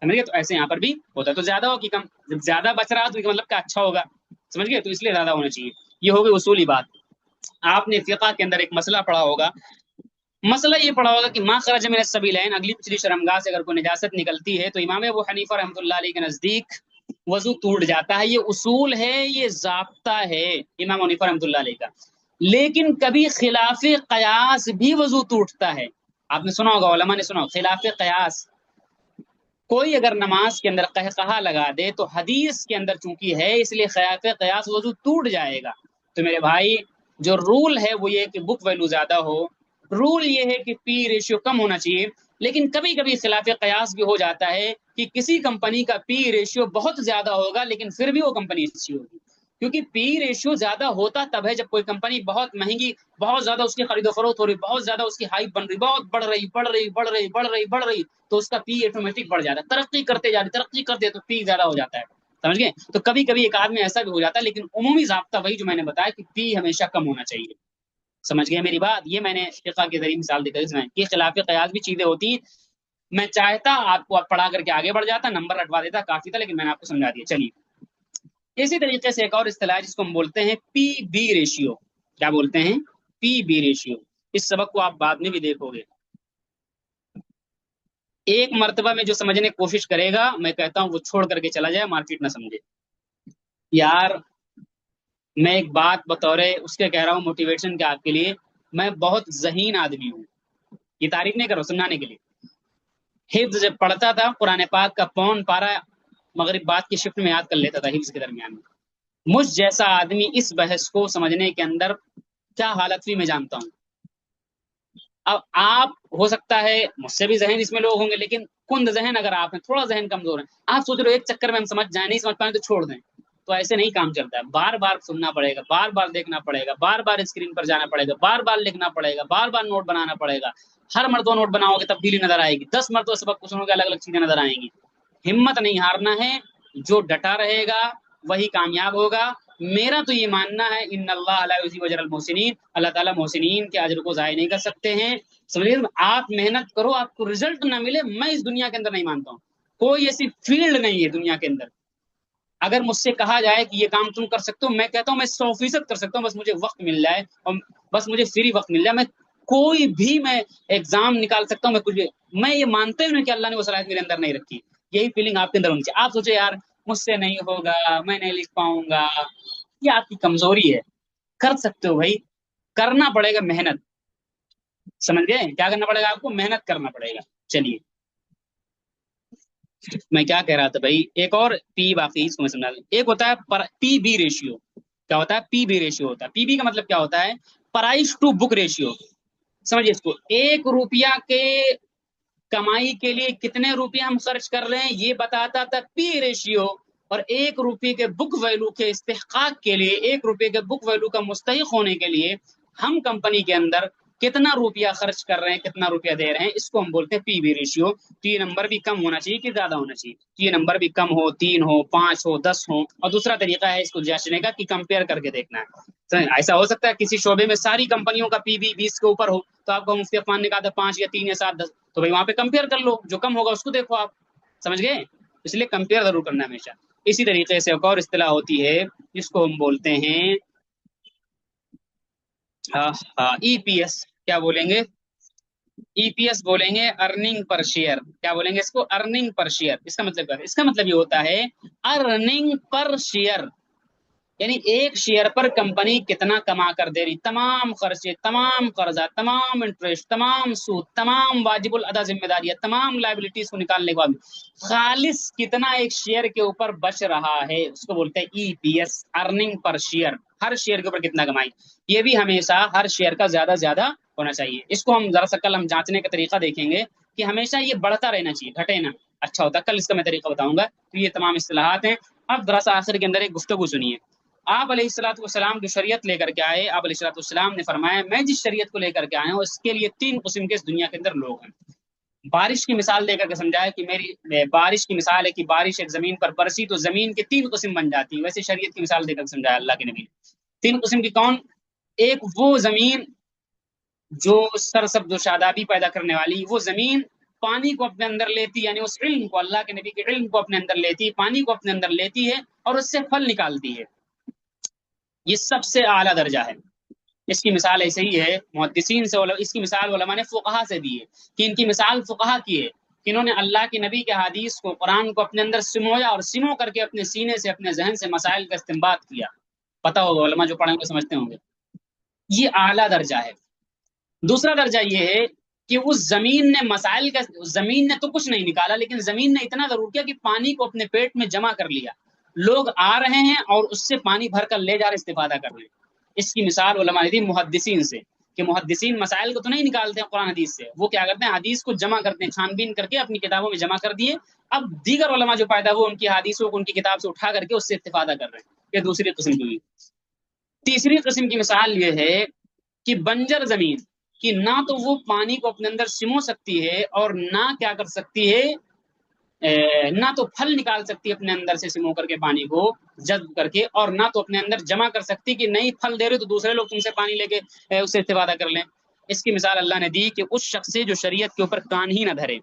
سمجھ گئے؟ تو ایسے یہاں پر بھی ہوتا ہے، تو زیادہ ہو کہ کم، جب زیادہ بچ رہا تو مطلب کہ اچھا ہوگا، سمجھ گئے؟ تو اس لیے زیادہ ہونا چاہیے۔ یہ ہوگی اصولی بات۔ آپ نے فقہ کے اندر ایک مسئلہ پڑھا ہوگا، مسئلہ یہ پڑھا ہوگا کہ ما خرج من السبیلین، اگلی پچھلی شرمگاہ سے اگر کوئی نجاست نکلتی ہے تو امام ابو حنیفہ رحمۃ اللہ علیہ کے نزدیک وضو ٹوٹ جاتا ہے، یہ اصول ہے، یہ ضابطہ ہے امام حنیفہ رحمۃ اللہ علیہ کا۔ لیکن کبھی خلاف قیاس بھی وضو ٹوٹتا ہے، آپ نے سنا ہوگا، علماء نے سنا ہوگا خلاف قیاس، کوئی اگر نماز کے اندر قہقہا لگا دے تو حدیث کے اندر چونکہ ہے اس لیے خلاف قیاس وضو ٹوٹ جائے گا۔ تو میرے بھائی جو رول ہے وہ یہ کہ بک ویلو زیادہ ہو، رول یہ ہے کہ پی ریشیو کم ہونا چاہیے، لیکن کبھی کبھی خلاف قیاس بھی ہو جاتا ہے کہ کسی کمپنی کا پی ریشیو بہت زیادہ ہوگا لیکن پھر بھی وہ کمپنی اچھی ہوگی، کیونکہ پی ریشیو زیادہ ہوتا تب ہے جب کوئی کمپنی بہت مہنگی، بہت زیادہ اس کی خرید و فروخت ہو رہی، بہت زیادہ اس کی ہائپ بن رہی، بہت بڑھ رہی بڑھ رہی بڑھ رہی بڑھ رہی بڑھ رہی، تو اس کا پی آٹومیٹک بڑھ جاتا ہے، ترقی کرتے جا رہی، ترقی کرتے تو پی زیادہ ہو جاتا ہے، سمجھ گئے؟ تو کبھی کبھی ایک آدمی ایسا بھی ہو جاتا ہے، لیکن عمومی ضابطہ وہی جو میں نے بتایا کہ پی ہمیشہ کم ہونا چاہیے۔ سمجھ گئے میری بات؟ یہ میں نے فقہ کے ذریعے مثال دے کر کہ خلاف قیاس بھی چیزیں ہوتی ہیں، میں چاہتا آپ کو پڑھا کر کے آگے بڑھ جاتا، نمبر رٹوا دیتا کافی تھا، لیکن میں نے آپ کو سمجھا دیا۔ چلیے اسی طریقے سے ایک اور اصطلاح جس کو ہم بولتے ہیں پی بی ریشیو۔ کیا بولتے ہیں؟ پی بی ریشیو۔ اس سبق کو آپ بعد میں بھی دیکھو گے، ایک مرتبہ میں جو سمجھنے کی کوشش کرے گا میں کہتا ہوں وہ چھوڑ کر کے چلا جائے، مارکیٹ نہ سمجھے۔ یار میں ایک بات بطور اس کے کہہ رہا ہوں موٹیویشن کے آپ کے لیے، میں بہت ذہین آدمی ہوں، یہ تعریف نہیں کر رہا، سمجھانے کے لیے۔ حفظ جب پڑھتا تھا قرآن پاک کا پون پارا مغرب بعد کی شفٹ میں یاد کر لیتا تھا حفظ کے درمیان میں۔ مجھ جیسا آدمی اس بحث کو سمجھنے کے اندر کیا حالت ہوئی میں جانتا ہوں۔ اب آپ ہو سکتا ہے مجھ سے بھی ذہن اس میں لوگ ہوں گے، لیکن کند ذہن اگر آپ ہیں، تھوڑا ذہن کمزور ہے، آپ سوچ رہے ہو ایک چکر میں ہم سمجھ جائیں، نہیں سمجھ پائیں تو چھوڑ دیں، تو ایسے نہیں کام چلتا ہے. بار بار سننا پڑے گا، بار بار دیکھنا پڑے گا، بار بار اسکرین پر جانا پڑے گا، بار بار لکھنا پڑے گا، بار بار نوٹ بنانا پڑے گا. ہر مرتبہ نوٹ بناؤ گے تبدیلی نظر آئے گی، 10 مرتبہ سبق کو سنو گے الگ الگ چیزیں نظر آئیں گی. ہمت نہیں ہارنا ہے، جو ڈٹا رہے گا وہی کامیاب ہوگا. میرا تو یہ ماننا ہے ان اللہ لا یضیع اجر المحسنین، اللہ تعالیٰ محسنین کے اجر کو ضائع نہیں کر سکتے ہیں. سمجھے؟ آپ محنت کرو، آپ کو رزلٹ نہ ملے، میں اس دنیا کے اندر نہیں مانتا ہوں. کوئی ایسی فیلڈ نہیں ہے دنیا کے اندر اگر مجھ سے کہا جائے کہ یہ کام تم کر سکتے ہو، میں کہتا ہوں میں 100% کر سکتا ہوں، بس مجھے وقت مل جائے اور بس مجھے فری وقت مل جائے. میں کوئی بھی میں ایگزام نکال سکتا ہوں، میں کچھ بھی. میں یہ مانتے ہوں کہ اللہ نے وہ صلاحیت میرے اندر نہیں رکھی. یہی فیلنگ آپ کے اندر ہونی چاہیے. آپ سوچے یار مجھ سے نہیں ہوگا، میں نہیں لکھ پاؤں گا، یہ آپ کی کمزوری ہے. کر سکتے ہو بھائی، کرنا پڑے گا محنت. سمجھ گئے؟ کیا کرنا پڑے گا آپ کو؟ محنت کرنا پڑے گا. چلیے میں کیا کہہ رہا تھا بھائی، ایک اور پی باقی اس کو میں سمجھا دوں. ایک ہوتا ہے پی بی ریشیو. کیا ہوتا ہے؟ پی بی ریشیو ہوتا ہے. پی بی کا مطلب کیا ہوتا ہے؟ Price to book ratio. سمجھیے اس کو، 1 روپیہ کے کمائی کے لیے کتنے روپے ہم خرچ کر رہے ہیں یہ بتاتا تھا پی ریشیو. اور 1 روپے کے بک ویلو کے استحقاق کے لیے، 1 روپے کے بک ویلو کا مستحق ہونے کے لیے ہم کمپنی کے اندر کتنا روپیہ خرچ کر رہے ہیں، کتنا روپیہ دے رہے ہیں، اس کو ہم بولتے ہیں پی بی ریشیو. تو یہ نمبر بھی کم ہونا چاہیے کہ زیادہ ہونا چاہیے؟ یہ نمبر بھی کم ہو، 3 ہو، 5 ہو، 10 ہو. اور دوسرا طریقہ ہے اس کو جانچنے کا کہ کمپیئر کر کے دیکھنا ہے. ایسا ہو سکتا ہے کسی شعبے میں ساری کمپنیوں کا پی بی 20 کے اوپر ہو، تو آپ کو مفتی عثمان نے کہا تھا 5 یا 3 یا 7 10، تو بھائی وہاں پہ کمپیئر کر لو، جو کم ہوگا اس کو دیکھو آپ. سمجھ گئے؟ اس لیے کمپیئر ضرور کرنا ہمیشہ. اسی طریقے سے ایک اور اصطلاح ہوتی ہے جس کو ہم بولتے ہیں ای پی ایس. کیا بولیں گے؟ ای پی ایس بولیں گے، ارننگ پر شیئر. کیا بولیں گے اس کو؟ Earning per share. اس کا مطلب کیا ہے؟ اس کا مطلب یہ ہوتا ہے ارننگ پر شیئر، یعنی ایک شیئر پر کمپنی کتنا کما کر دے رہی، تمام خرچے، تمام قرضہ، تمام انٹرسٹ، تمام سود، تمام واجب الادا ذمہ داریاں، تمام لائبلٹیز کو نکالنے کے بعد خالص کتنا ایک شیئر کے اوپر بچ رہا ہے، اس کو بولتے ہیں ای پی ایس، ارننگ پر شیئر. ہر شیئر کے اوپر کتنا کمائی. یہ بھی ہمیشہ ہر شیئر کا زیادہ زیادہ ہونا چاہیے. اس کو ہم ذرا سا کل ہم جانچنے کا طریقہ دیکھیں گے کہ ہمیشہ یہ بڑھتا رہنا چاہیے، گھٹے نا. اچھا ہوتا ہے، کل اس کا میں طریقہ بتاؤں گا. تو یہ تمام اصطلاحات ہیں. اب ذرا سا آخر کے اندر ایک گفتگو سنیے. آپ علیہ الصلوۃ والسلام جو شریعت لے کر کے آئے، آپ علیہ الصلوۃ والسلام نے فرمایا میں جس شریعت کو لے کر کے آیا ہوں اس کے لیے 3 قسم کے اس دنیا کے اندر لوگ ہیں. بارش کی مثال دے کر کے سمجھایا کہ میری بارش کی مثال ہے کہ بارش ایک زمین پر برسی تو زمین کے 3 قسم بن جاتی ہیں. ویسے شریعت کی مثال دے کر سمجھایا اللہ کے نبی نے. 3 قسم کی کون؟ ایک وہ زمین جو سرسبز و شادابی پیدا کرنے والی، وہ زمین پانی کو اپنے اندر لیتی، یعنی اس علم کو، اللہ کے نبی کے علم کو اپنے اندر لیتی، پانی کو اپنے اندر لیتی ہے اور اس سے پھل نکالتی ہے. یہ سب سے اعلیٰ درجہ ہے. اس کی مثال ایسے ہی ہے محدثین سے، اس کی مثال علماء نے فقہا سے دی ہے کہ ان کی مثال فقہا کی ہے کہ انہوں نے اللہ کے نبی کے حدیث کو، قرآن کو اپنے اندر سمویا اور سمو کر کے اپنے سینے سے، اپنے ذہن سے مسائل کا استنباط کیا. پتہ ہوگا علماء جو پڑھیں گے سمجھتے ہوں گے. یہ اعلیٰ درجہ ہے. دوسرا درجہ یہ ہے کہ اس زمین نے مسائل کا، زمین نے تو کچھ نہیں نکالا لیکن زمین نے اتنا ضرور کیا کہ پانی کو اپنے پیٹ میں جمع کر لیا. لوگ آ رہے ہیں اور اس سے پانی بھر کر لے جا رہے، استفادہ کر رہے ہیں. اس کی مثال علماء نے دی محدثین سے کہ محدثین مسائل کو تو نہیں نکالتے ہیں قرآن حدیث سے، وہ کیا کرتے ہیں؟ حدیث کو جمع کرتے ہیں، چھان بین کر کے اپنی کتابوں میں جمع کر دیے. اب دیگر علماء جو پیدا ہوئے ان کی حدیثوں کو ان کی کتاب سے اٹھا کر کے اس سے استفادہ کر رہے ہیں. یہ دوسری قسم کی ہوئی. تیسری قسم کی مثال یہ ہے کہ بنجر زمین کہ نہ تو وہ پانی کو اپنے اندر سمو سکتی ہے اور نہ کیا کر سکتی ہے، نہ تو پھل نکال سکتی اپنے اندر سے سمو کر کے پانی کو جذب کر کے، اور نہ تو اپنے اندر جمع کر سکتی کہ نہیں پھل دے رہے تو دوسرے لوگ تم سے پانی لے کے اس سے استفادہ کر لیں. اس کی مثال اللہ نے دی کہ اس شخص سے جو شریعت کے اوپر کان ہی نہ دھرے.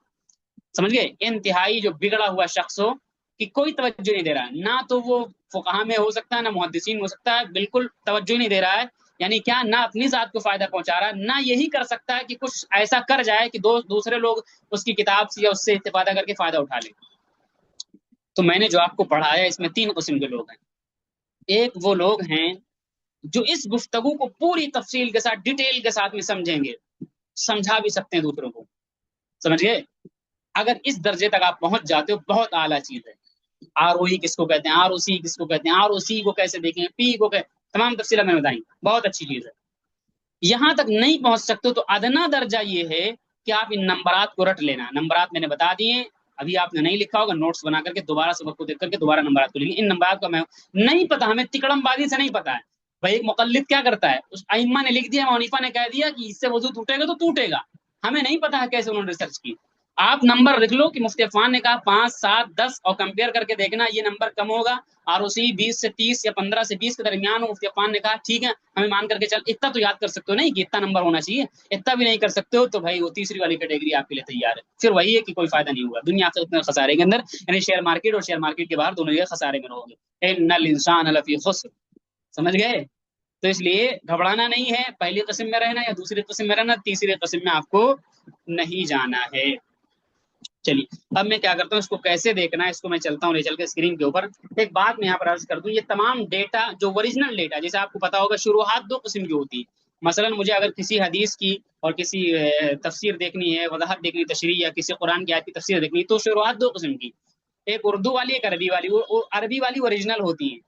سمجھ گئے؟ انتہائی جو بگڑا ہوا شخص ہو کہ کوئی توجہ نہیں دے رہا ہے، نہ تو وہ فقہا میں ہو سکتا ہے، نہ محدثین میں ہو سکتا ہے، بالکل توجہ نہیں دے رہا ہے. یعنی کیا؟ نہ اپنی ذات کو فائدہ پہنچا رہا ہے، نہ یہی کر سکتا ہے کہ کچھ ایسا کر جائے کہ دوسرے لوگ اس کی کتاب سے یا اس سے استفادہ کر کے فائدہ اٹھا لیں. تو میں نے جو آپ کو پڑھایا اس میں 3 قسم کے لوگ ہیں. ایک وہ لوگ ہیں جو اس گفتگو کو پوری تفصیل کے ساتھ، ڈیٹیل کے ساتھ میں سمجھیں گے، سمجھا بھی سکتے ہیں دوسروں کو. سمجھ گئے؟ اگر اس درجے تک آپ پہنچ جاتے ہو بہت اعلیٰ چیز ہے. آر او ای کس کو کہتے ہیں، آر او سی کس کو کہتے ہیں، آر او سی کو کیسے دیکھیں، پی کو تمام تفصیلات میں بتائیں، بہت اچھی چیز ہے. یہاں تک نہیں پہنچ سکتے تو ادنا درجہ یہ ہے کہ آپ ان نمبرات کو رٹ لینا. نمبرات میں نے بتا دیے، ابھی آپ نے نہیں لکھا ہوگا، نوٹس بنا کر کے دوبارہ سبق کو دیکھ کر کے دوبارہ نمبرات کو لکھیں. ان نمبرات کا میں نہیں پتا، ہمیں تکڑم بازی سے نہیں پتا ہے. بھائی ایک مقلد کیا کرتا ہے، اس ائمہ نے لکھ دیا، منیفا نے کہہ دیا کہ اس سے وضو ٹوٹے گا تو ٹوٹے گا، ہمیں نہیں پتا ہے کیسے انہوں نے ریسرچ کی. آپ نمبر لکھ لو کہ مفتی عفان نے کہا 5 7 10 اور کمپیئر کر کے دیکھنا یہ نمبر کم ہوگا، آر او سی 20 سے 30 یا 15 سے 20 کے درمیان ہو. مفتی عفان نے کہا ٹھیک ہے، ہمیں مان کر کے چل. اتنا تو یاد کر سکتے ہو نہیں کہ اتنا نمبر ہونا چاہیے، اتنا بھی نہیں کر سکتے ہو تو بھائی وہ تیسری والی کیٹیگری آپ کے لیے تیار ہے. پھر وہی ہے کہ کوئی فائدہ نہیں ہوگا دنیا آخرت میں خسارے کے اندر، یعنی شیئر مارکیٹ اور شیئر مارکیٹ کے باہر دونوں جگہ خسارے میں رہو گے. ان الانسان لفی خسر. سمجھ گئے؟ تو اس لیے گھبرانا نہیں ہے، پہلی قسم میں رہنا یا دوسری قسم میں رہنا، تیسری قسم میں آپ کو نہیں جانا ہے. چلیے اب میں کیا کرتا ہوں، اس کو کیسے دیکھنا ہے اس کو میں چلتا ہوں لے چل کے اسکرین کے اوپر. ایک بات میں یہاں پر عرض کر دوں، یہ تمام ڈیٹا جو اوریجنل ڈیٹا، جیسے آپ کو پتا ہوگا شروحات دو قسم کی ہوتی ہے. مثلا مجھے اگر کسی حدیث کی اور کسی تفسیر دیکھنی ہے، وضاحت دیکھنی، تشریح یا کسی قرآن کی آیت کی تفسیر دیکھنی، تو شروحات دو قسم کی، ایک اردو والی ایک عربی والی. وہ عربی والی اوریجنل ہوتی ہیں،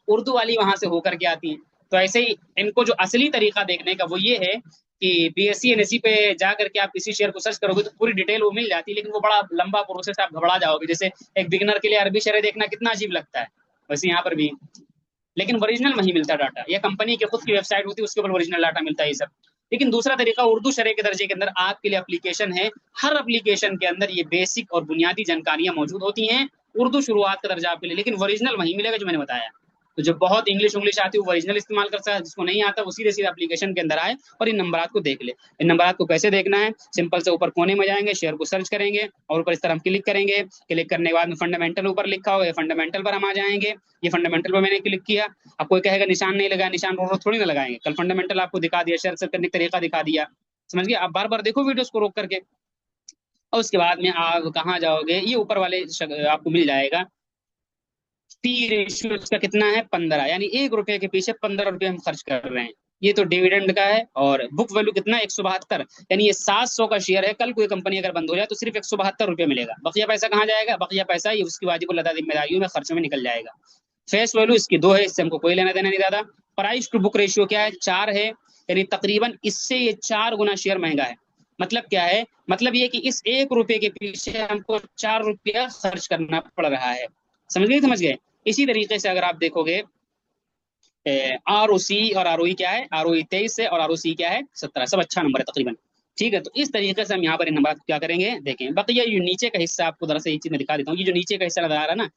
اردو والی وہاں سے ہو کر کے آتی ہیں. تو ایسے ہی ان کو جو اصلی طریقہ دیکھنے کا وہ یہ ہے کہ B S C N S C پہ جا کر کے آپ کسی شعر کو سرچ کرو گے تو پوری ڈیٹیل وہ مل جاتی ہے، لیکن وہ بڑا لمبا پروسیس، آپ گھبرا جاؤ گے. جیسے ایک بگنر کے لیے عربی شعر دیکھنا کتنا عجیب لگتا ہے، ویسے یہاں پر بھی. لیکن اوریجنل وہیں ملتا ڈاٹا، یا کمپنی کی خود کی ویب سائٹ ہوتی ہے اس کے اوپر اوریجنل ڈاٹا ملتا ہے یہ سب. لیکن دوسرا طریقہ اردو شرح کے درجے کے اندر آپ کے لیے اپلیکیشن ہے، ہر اپلیکیشن کے اندر یہ بیسک اور بنیادی جانکاریاں موجود ہوتی ہیں، اردو شروحات کا درجہ آپ کے لیے، لیکن اوریجنل وہیں ملے گا جو میں نے بتایا. تو جو بہت انگلش آتی ہے وہ اوریجنل استعمال کرتا ہے، جس کو نہیں آتا وہ سیدھے سیدھے اپلیکیشن کے اندر آئے اور ان نمبرات کو دیکھ لے. ان نمبرات کو کیسے دیکھنا ہے، سمپل سے اوپر کونے میں جائیں گے، شیئر کو سرچ کریں گے اور اوپر اس طرح ہم کلک کریں گے. کلک کرنے کے بعد میں فنڈامنٹل اوپر لکھا ہوگا، فنڈامنٹل پر ہم آ جائیں گے. یہ فنڈامنٹل پر میں نے کلک کیا. اب کوئی کہے گا نشان نہیں لگا، نشان رو تھوڑی نہ لگائیں گے، کل فنڈامنٹل آپ کو دکھا دیا، شیئر سرچ کرنے کا طریقہ دکھا دیا. سمجھ گئے؟ آپ بار بار دیکھو ویڈیوز کو روک کر کے. اور اس کے بعد میں آپ کہاں جاؤ گے، یہ اوپر والے آپ کو مل جائے گا. پی ریشیو اس کا کتنا ہے 15، یعنی 1 روپے کے پیچھے 15 روپے ہم خرچ کر رہے ہیں. یہ تو ڈیویڈنڈ کا ہے. اور بک ویلو کتنا ہے 172، یعنی یہ 700 کا شیئر ہے. کل کوئی کمپنی اگر بند ہو جائے تو صرف 172 روپے ملے گا. بقیہ پیسہ کہاں جائے گا؟ بقیہ پیسہ یہ اس کی واجب الادا ذمہ داریوں میں خرچوں میں نکل جائے گا. فیس ویلو اس کی 2 ہے، اس سے ہم کو کوئی لینا دینا نہیں زیادہ. پرائز ٹو بک ریشیو کیا ہے؟ 4 ہے، یعنی تقریباً اس سے یہ 4 گنا شیئر مہنگا ہے. مطلب کیا ہے؟ مطلب یہ کہ اس 1 روپے کے پیچھے ہم کو 4 روپیہ خرچ کرنا پڑ رہا ہے. سمجھ گئے؟ اسی طریقے سے اگر آپ دیکھو گے آر او سی اور آر او ای کیا ہے، آر او ای 23 ہے اور آر او سی کیا ہے 17، سب اچھا نمبر ہے تقریباً. ٹھیک ہے، تو اس طریقے سے ہم یہاں پر ان نمبرات کیا کریں گے دیکھیں. بقیہ یہ نیچے کا حصہ آپ کو ذرا سے ایک چیز میں دکھا دیتا ہوں. یہ جو نیچے کا حصہ نظر آ رہا ہے نا،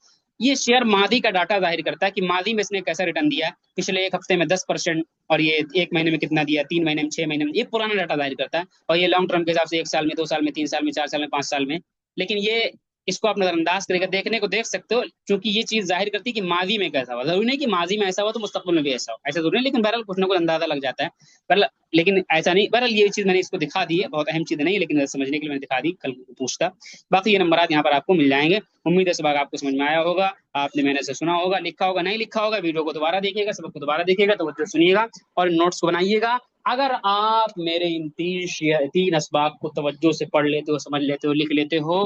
یہ شیئر ماضی کا ڈاٹا ظاہر کرتا ہے کہ ماضی میں اس نے کیسا ریٹرن دیا، پچھلے 1 ہفتے میں 10%، اور یہ 1 مہینے میں کتنا دیا، 3 مہینے میں، 6 مہینے میں. یہ پرانا ڈاٹا ظاہر کرتا ہے. اور یہ لانگ ٹرم کے حساب سے 1 سال میں، 2 سال میں، 3 سال میں، 4 سال میں، 5 سال میں. لیکن یہ اس کو آپ نظر انداز کرے گا، دیکھنے کو دیکھ سکتے ہو، کیونکہ یہ چیز ظاہر کرتی ہے کہ ماضی میں کیسا ہوا. ضروری نہیں کہ ماضی میں ایسا ہوا تو مستقبل میں بھی ایسا ہو، ایسا ضروری نہیں، لیکن بہرحال کچھ نہ کچھ اندازہ لگ جاتا ہے. بہرحال لیکن ایسا نہیں. بہرحال یہ چیز میں نے اس کو دکھا دی ہے، بہت اہم چیز نہیں ہے لیکن سمجھنے کے لیے میں نے دکھا دی، کل پوچھتا. باقی یہ نمبرات یہاں پر آپ کو مل جائیں گے. امید ہے سبق آپ کو سمجھ میں آیا ہوگا، آپ نے محنت سے سنا ہوگا، لکھا ہوگا. نہیں لکھا ہوگا ویڈیو کو دوبارہ دیکھیے گا، سبق کو دوبارہ دیکھیے گا، توجہ سنیے گا اور نوٹس کو بنائیے گا. اگر آپ میرے ان 3 اسباق کو توجہ سے پڑھ لیتے ہو، سمجھ لیتے ہو، لکھ لیتے ہو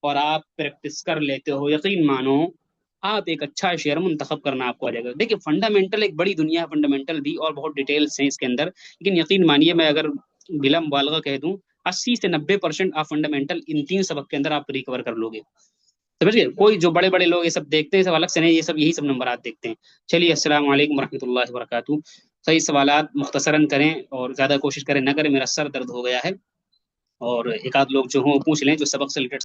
اور آپ پریکٹس کر لیتے ہو، یقین مانو آپ ایک اچھا شیئر منتخب کرنا آپ کو آ جائے گا. دیکھیں فنڈامنٹل ایک بڑی دنیا ہے، فنڈامنٹل بھی، اور بہت ڈیٹیلس ہیں اس کے اندر. لیکن یقین مانیے میں اگر بلا مبالغہ کہہ دوں 80 سے 90% آپ فنڈامنٹل ان 3 سبق کے اندر آپ ریکور کر لو گے. سمجھ گئے؟ کوئی جو بڑے بڑے لوگ یہ سب دیکھتے ہیں سب الگ سے نہیں، یہ سب یہی سب نمبرات دیکھتے ہیں. چلیے السلام علیکم ورحمۃ اللہ وبرکاتہ. صحیح سوالات مختصراً کریں اور زیادہ کوشش کریں نہ کریں، میرا سر درد ہو گیا ہے. اور ایک آدھ لوگ جو ہوں پوچھ لیں جو سبق سے ریلیٹڈ